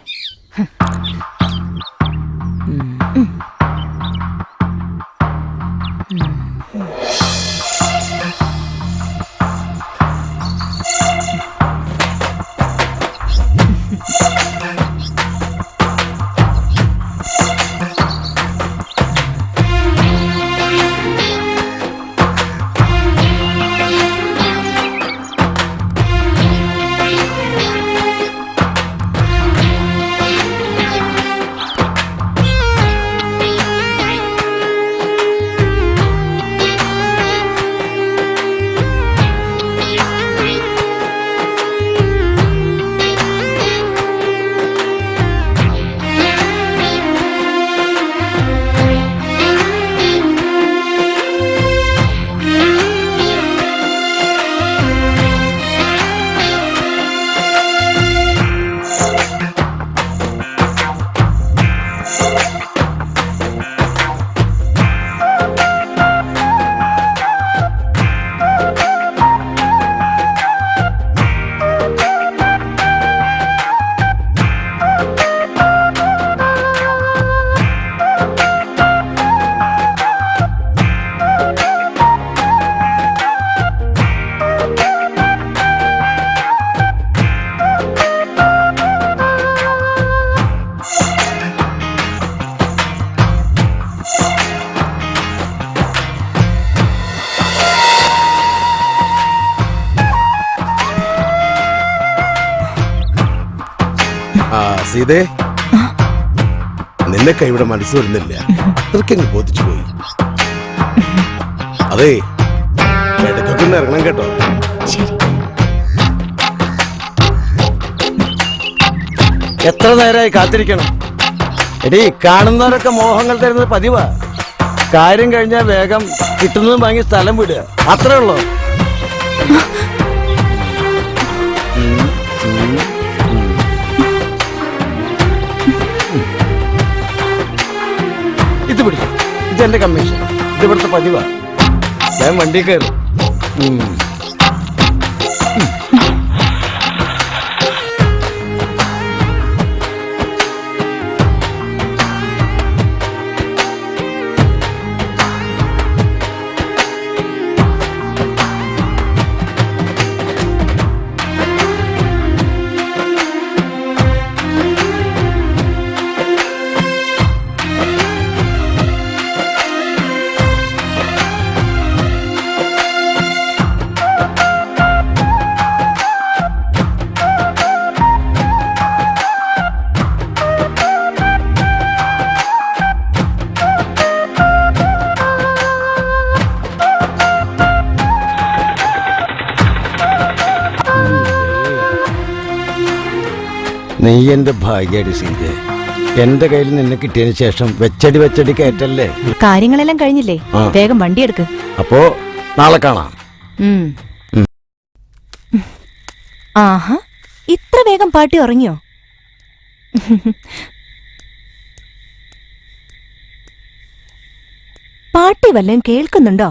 Speaker 2: സീതേ, നിന്നെ കൈവിടെ മനസ്സ് വരുന്നില്ല. അതൊക്കെ ബോധിച്ചു പോയി. അതെ, ഇടയ്ക്കൊക്കെ ഒന്ന് ഇറങ്ങണം കേട്ടോ.
Speaker 11: എത്ര നേരമായി കാത്തിരിക്കണം? എടീ, കാണുന്നവരൊക്കെ മോഹങ്ങൾ തരുന്നത് പതിവാ. കാര്യം കഴിഞ്ഞാൽ വേഗം കിട്ടുന്നതും വാങ്ങി സ്ഥലം വിടുക, അത്രേ ഉള്ളൂ. ഇത് പിടിക്കും, ഇതെന്റെ കമ്മീഷൻ, ഇത് ഇവിടുത്തെ പതിവാ. ഞാൻ വണ്ടി കയറും. നീ എന്റെ ഭാഗ്യടി സീജെ. എന്റെ കയ്യിൽ നിന്നെ കിട്ടിയതിന് ശേഷം വെച്ചടി കയറ്റല്ലേ.
Speaker 4: കാര്യങ്ങളെല്ലാം കഴിഞ്ഞില്ലേ? വേഗം വണ്ടി എടുക്ക്.
Speaker 11: അപ്പോ നാളെ കാണാം.
Speaker 4: ആഹാ, ഇത്ര വേഗം പാട്ടി ഉറങ്ങിയോ? പാട്ടി വല്ലതും കേൾക്കുന്നുണ്ടോ?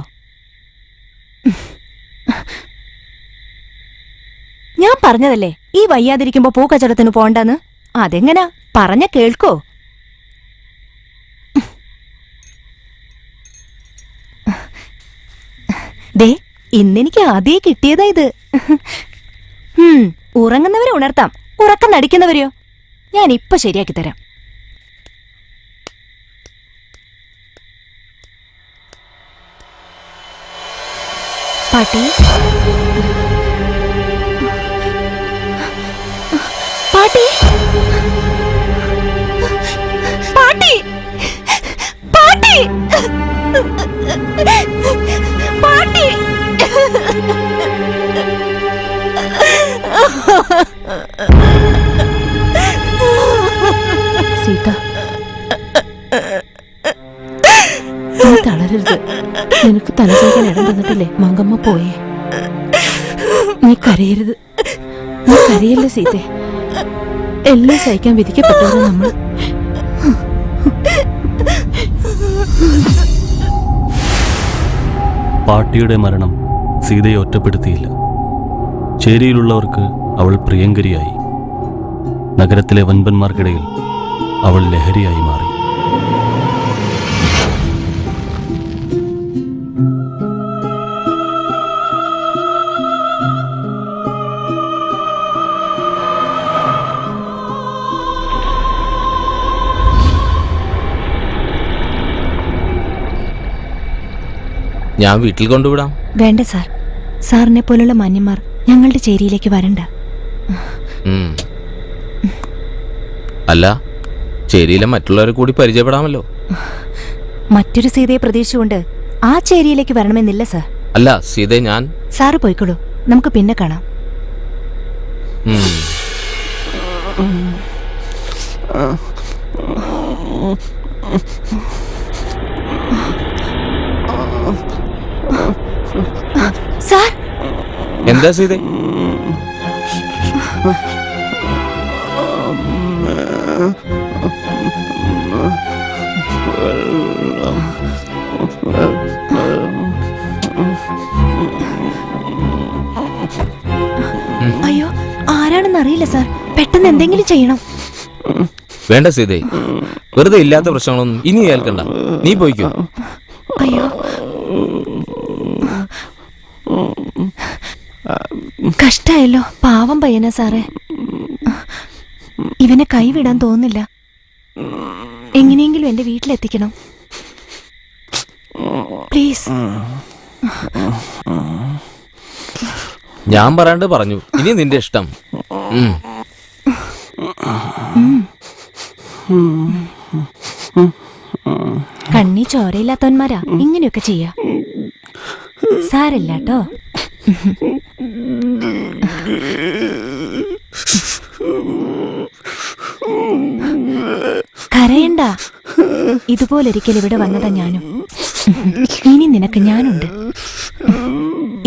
Speaker 4: ഞാൻ പറഞ്ഞതല്ലേ ഈ വയ്യാതിരിക്കുമ്പോ പൂക്കച്ചവടത്തിന് പോണ്ടെന്ന്. അതെങ്ങനാ പറഞ്ഞ കേൾക്കോ? ദേ, ഇന്നെനിക്ക് ആദ്യേ കിട്ടിയതാ ഇത്. ഉറങ്ങുന്നവരെ ഉണർത്താം, ഉറക്കം നടിക്കുന്നവരെയോ ഞാൻ ഇപ്പൊ ശരിയാക്കി തരാം. പാട്ടി, പാട്ടി, പാട്ടി, പാട്ടി, പാട്ടി. സീത, നീ തളരരുത്. നിനക്ക് തലചേക്കാൻ ഇടം തന്നിട്ടില്ലേ മങ്കമ്മ പോയേ. നീ കരയരുത്, നീ കരയല്ലേ സീതേ. എല്ലാം സഹിക്കാൻ വിധിക്കപ്പെട്ടവരാ നമ്മൾ.
Speaker 3: പാട്ടിയുടെ മരണം സീതയെ ഒറ്റപ്പെടുത്തിയില്ല. ചേരിയിലുള്ളവർക്ക് അവൾ പ്രിയങ്കരിയായി. നഗരത്തിലെ വൻപന്മാർക്കിടയിൽ അവൾ ലഹരിയായി മാറി.
Speaker 10: ഞാൻ വീട്ടിൽ കൊണ്ടുവിടാം.
Speaker 4: വേണ്ട സാർ, സാറിനെ പോലുള്ള മാന്യന്മാർ ഞങ്ങളുടെ ചേരിയിലേക്ക് വരണ്ട.
Speaker 10: അല്ല, ചേരിയിലെ മറ്റുള്ളവരെ കൂടി പരിചയപ്പെടാമല്ലോ.
Speaker 4: മറ്റൊരു സീതയെ പ്രതീക്ഷിച്ചുകൊണ്ട് ആ ചേരിയിലേക്ക് വരണമെന്നില്ല സാർ.
Speaker 10: അല്ല സീതയെ ഞാൻ...
Speaker 4: സാറ് പോയിക്കോളൂ, നമുക്ക് പിന്നെ കാണാം. സാർ,
Speaker 10: എന്താ സീതേ?
Speaker 4: അയ്യോ, ആരാണെന്ന് അറിയില്ല സാർ. പെട്ടെന്ന് എന്തെങ്കിലും ചെയ്യണം.
Speaker 10: വേണ്ട സീതേ, വെറുതെ ഇല്ലാത്ത പ്രശ്നങ്ങളൊന്നും ഇനി കേൾക്കണ്ട. നീ പോയിക്കോ.
Speaker 4: അയ്യോ, കഷ്ടായല്ലോ. പാവം പയ്യനാ സാറേ. ഇവനെ കൈവിടാൻ തോന്നില്ല. എങ്ങനെയെങ്കിലും എന്റെ വീട്ടിലെത്തിക്കണം പ്ലീസ്.
Speaker 10: ഞാൻ പറയാണ്ട് പറഞ്ഞു, ഇനി നിന്റെ ഇഷ്ടം.
Speaker 4: കണ്ണി ചോരയില്ലാത്തവന്മാരാ ഇങ്ങനെയൊക്കെ ചെയ്യാ. സാരല്ല കേട്ടോ. കരയണ്ട. ഇതുപോലൊരിക്കൽ ഇവിടെ വന്നതാ ഞാനും. ഇനി നിനക്ക് ഞാനുണ്ട്.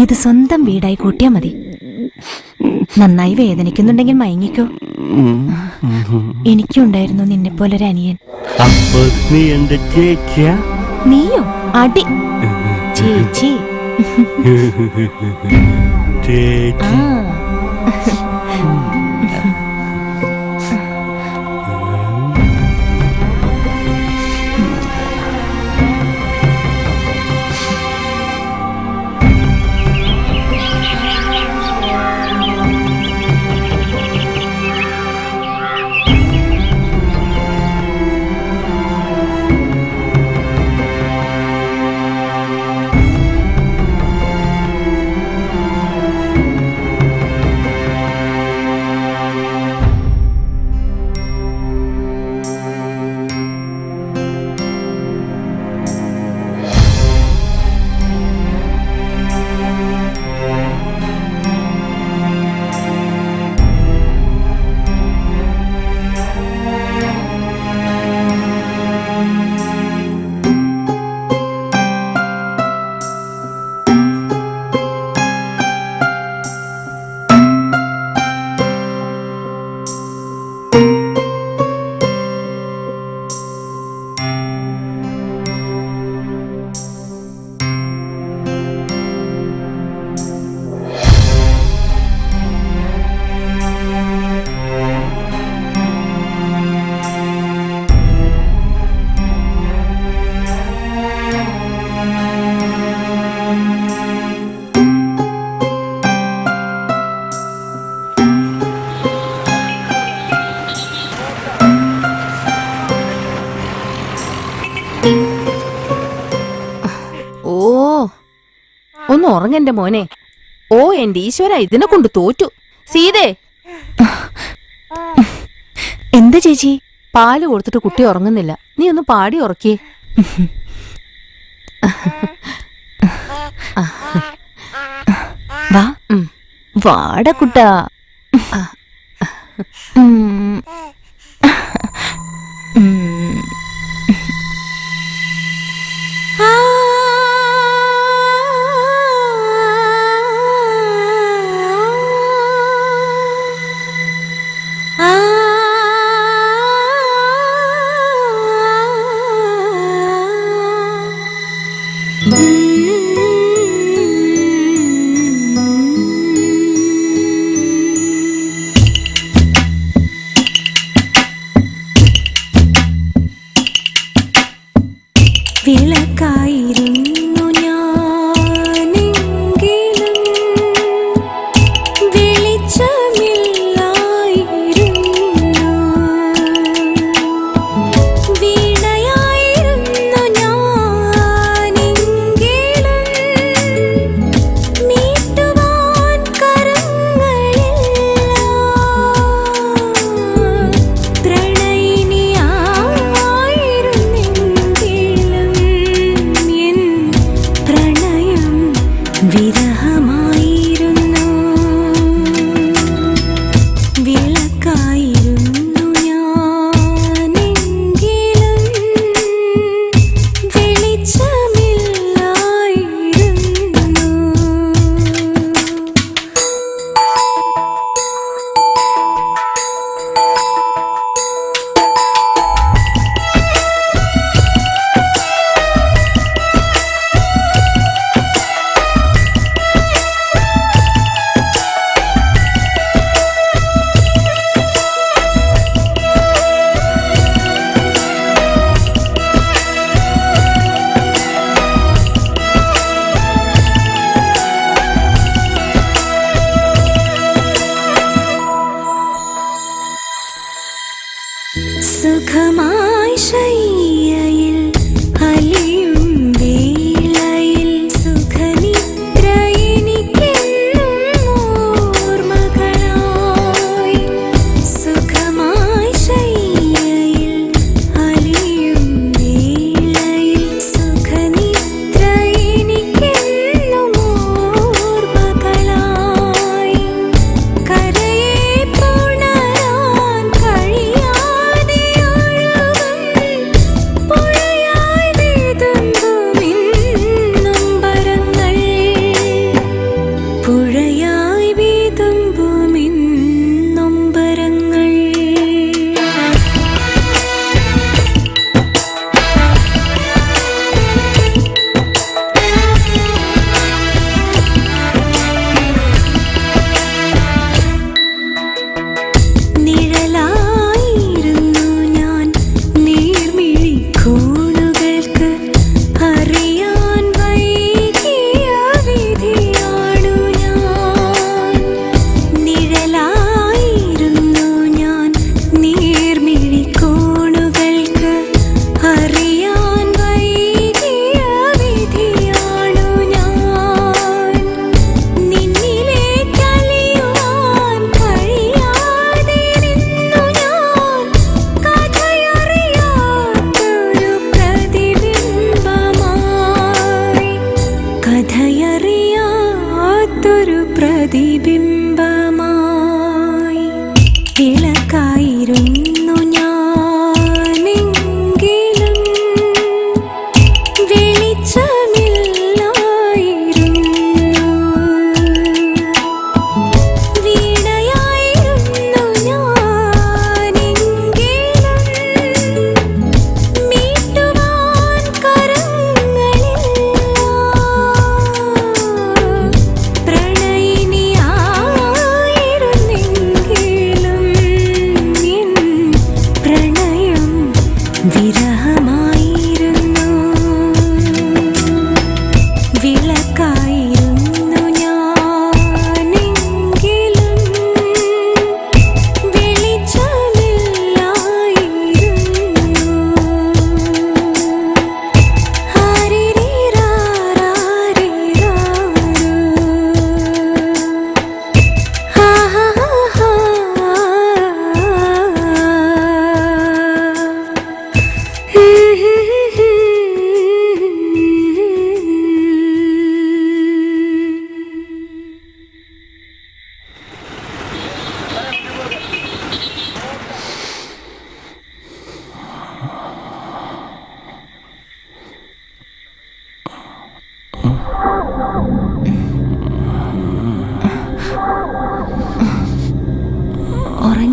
Speaker 4: ഇത് സ്വന്തം വീടായി കൂട്ടിയാ മതി. നന്നായി വേദനിക്കുന്നുണ്ടെങ്കിൽ മയങ്ങിക്കോ. എനിക്കുണ്ടായിരുന്നു നിന്നെ പോലൊരു അനിയൻ.
Speaker 11: അപ്പൊ നീ എന്റെ ചേച്ചിയാ?
Speaker 4: നീയോ? അടി ചേച്ചി.
Speaker 11: ചേച്ചി.
Speaker 5: ഒന്ന് ഉറങ്ങന്റെ മോനെ. ഓ എന്റെ ഈശ്വര, ഇതിനെ കൊണ്ട് തോറ്റു. സീതേ,
Speaker 4: എന്താ ചേച്ചി?
Speaker 5: പാല് കൊടുത്തിട്ട് കുട്ടി ഉറങ്ങുന്നില്ല. നീ ഒന്ന് പാടി ഉറക്കിയേ.
Speaker 4: വാ വാടക്കുട്ടാ.
Speaker 18: വിളക്കായിരുന്നു ഞാനെങ്കിലും വെളിച്ചമില്ലായിരുന്നു. വീണയായിരുന്നു ഞാനെങ്കിലും മീട്ടുവാൻ കരങ്ങളില്ല. പ്രണയിനിയായിരുന്നെങ്കിലും എൻ പ്രണയം വിരഹമായിരുന്നു. വിളക്കായിരുന്നു ഞാനെങ്കിലും വെളിച്ചമില്ലായിരുന്നു. സുഖമായി ശയ്യയിൽ അലിയും വേളയിൽ സുഖനിദ്ര എനിക്കെന്നും ഓർമ്മകളായി. സുഖമായി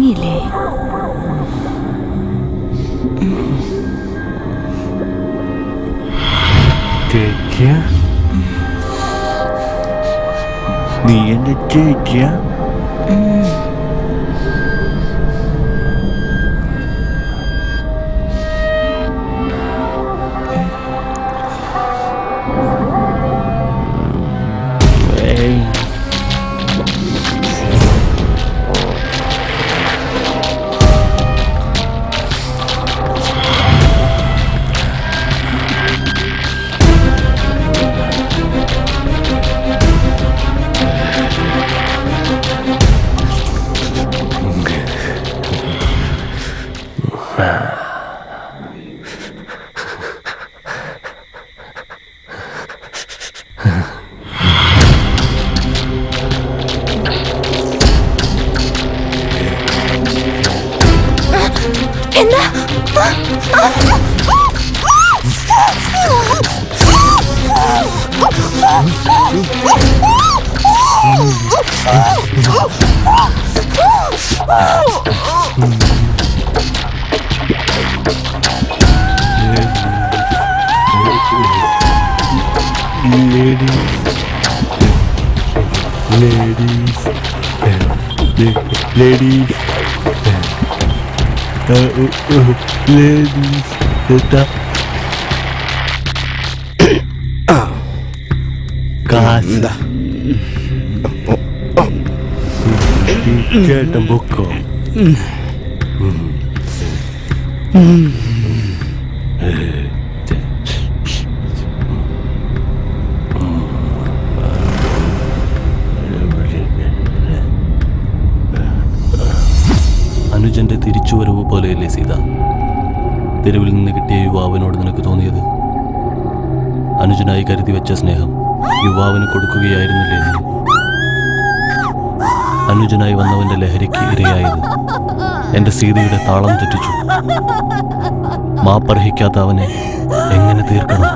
Speaker 4: ഉറങ്ങിയില്ലേ?
Speaker 11: നീ എന്റെ ചേച്ചിയാ?
Speaker 18: എന്താ?
Speaker 11: ചേട്ടൻ പൊക്കോ.
Speaker 3: അനുജന്റെ തിരിച്ചുവരവ് പോലെയല്ലേ സീത തെരുവിൽ നിന്ന് കിട്ടിയ യുവാവിനോട് നിനക്ക് തോന്നിയത്? അനുജനായി കരുതി വെച്ച സ്നേഹം യുവാവിന് കൊടുക്കുകയായിരുന്നില്ലേ നീ? അനുജനായി വന്നവന്റെ ലഹരിക്ക് ഇരയായത് എന്റെ സീതയുടെ താളം തെറ്റിച്ചു. മാപ്പർഹിക്കാത്ത അവനെ എങ്ങനെ തീർക്കണം?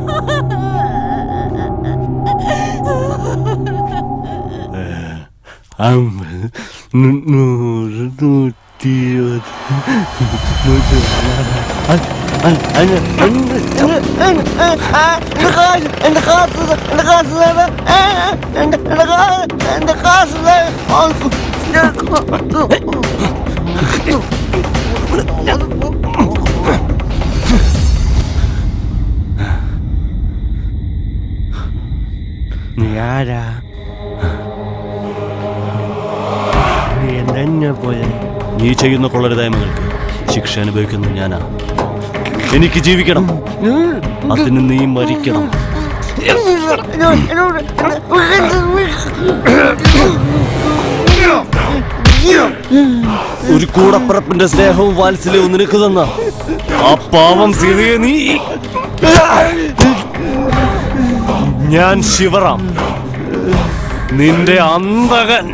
Speaker 11: നീ ആരാ? നീ എന്തെന്നെ പോലെ?
Speaker 3: നീ ചെയ്യുന്ന കൊള്ളരുതായ്മകൾക്ക് ശിക്ഷ അനുഭവിക്കുന്നത് ഞാനാ. എനിക്ക് ജീവിക്കണം, അതിന് നീ മരിക്കണം. ഒരു കൂടപ്പറപ്പിന്റെ സ്നേഹവും വാത്സല്യവും നിനക്ക് തന്ന ആ പാവം സീതയെ നീ... ഞാൻ ശിവറാം, നിന്റെ അന്തകൻ.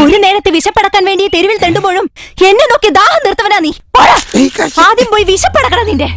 Speaker 4: ഒരു നേരത്തെ വിശപ്പടക്കാൻ വേണ്ടി തെരുവിൽ തെണ്ടുമ്പോഴും എന്നെ നോക്കി ദാഹം നിർത്തവനാ നീ. ആദ്യം പോയി വിശപ്പടക്കണം നിന്റെ.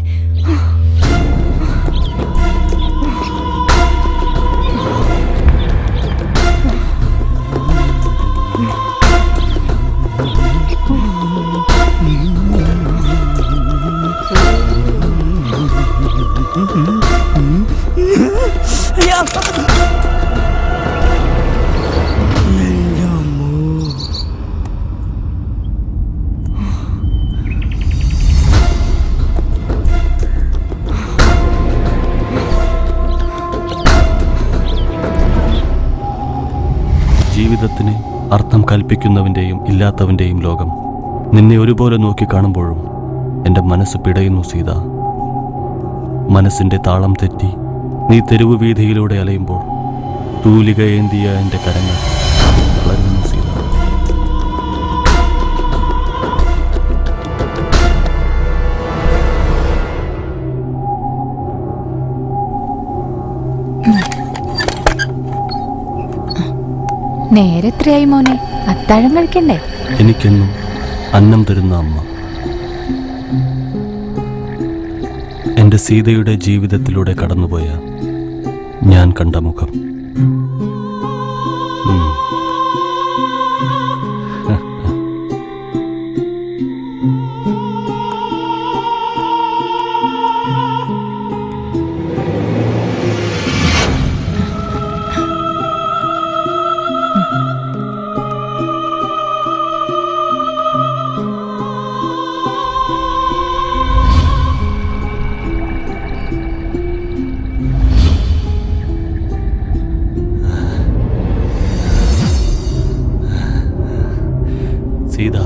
Speaker 3: ജീവിതത്തിന് അർത്ഥം കൽപ്പിക്കുന്നവൻ്റെയും ഇല്ലാത്തവൻ്റെയും ലോകം നിന്നെ ഒരുപോലെ നോക്കി കാണുമ്പോഴും എൻ്റെ മനസ്സ് പിടയുന്നു സീത. മനസ്സിൻ്റെ താളം തെറ്റി നീ തെരുവ് വീതിയിലൂടെ അലയുമ്പോൾ തൂലിക ഏന്തിയ എൻ്റെ കരങ്ങൾ വളരുന്നു സീത.
Speaker 4: നേരെ എത്രയായി മോനെ? അത്താഴം കഴിക്കണ്ടേ?
Speaker 3: എനിക്കെന്നും അന്നം തരുന്ന അമ്മ, എൻ്റെ സീതയുടെ ജീവിതത്തിലൂടെ കടന്നുപോയ ഞാൻ കണ്ട മുഖം. സീത,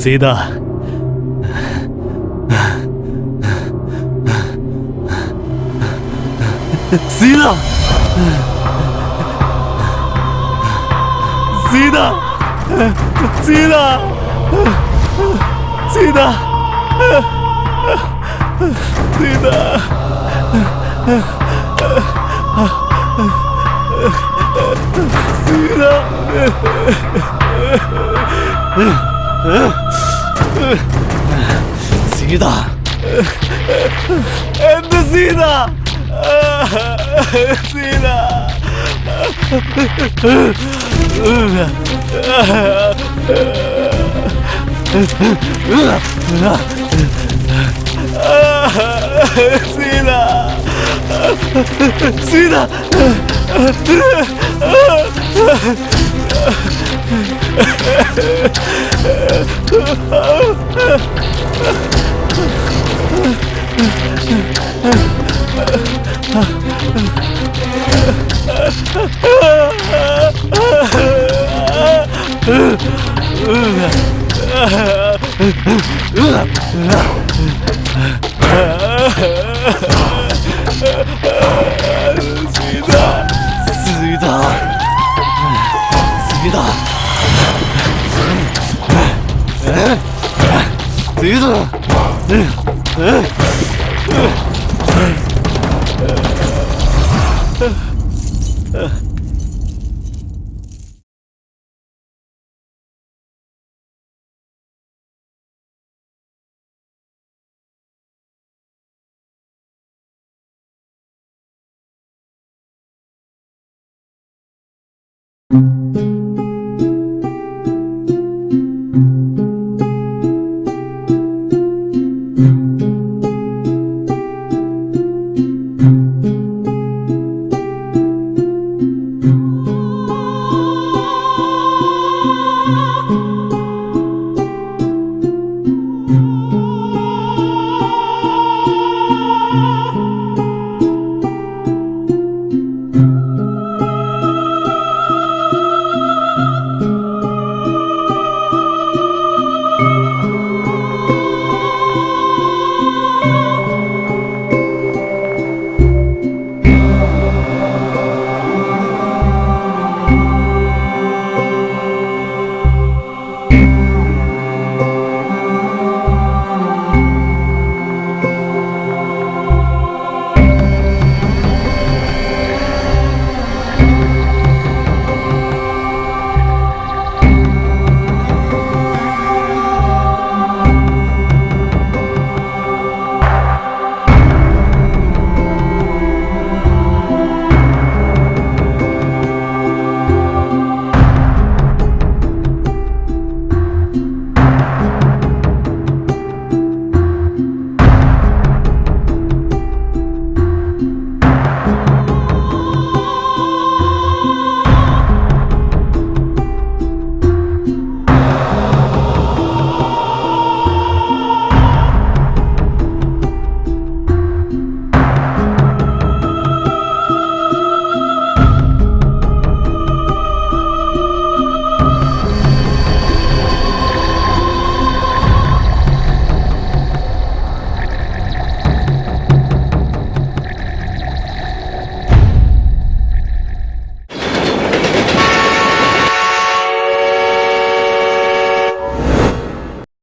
Speaker 3: സീത, സീത, സീത, സീത, സീത, സീത. സീത, എന്റെ സീത, സീത, സീത,
Speaker 18: Thank you.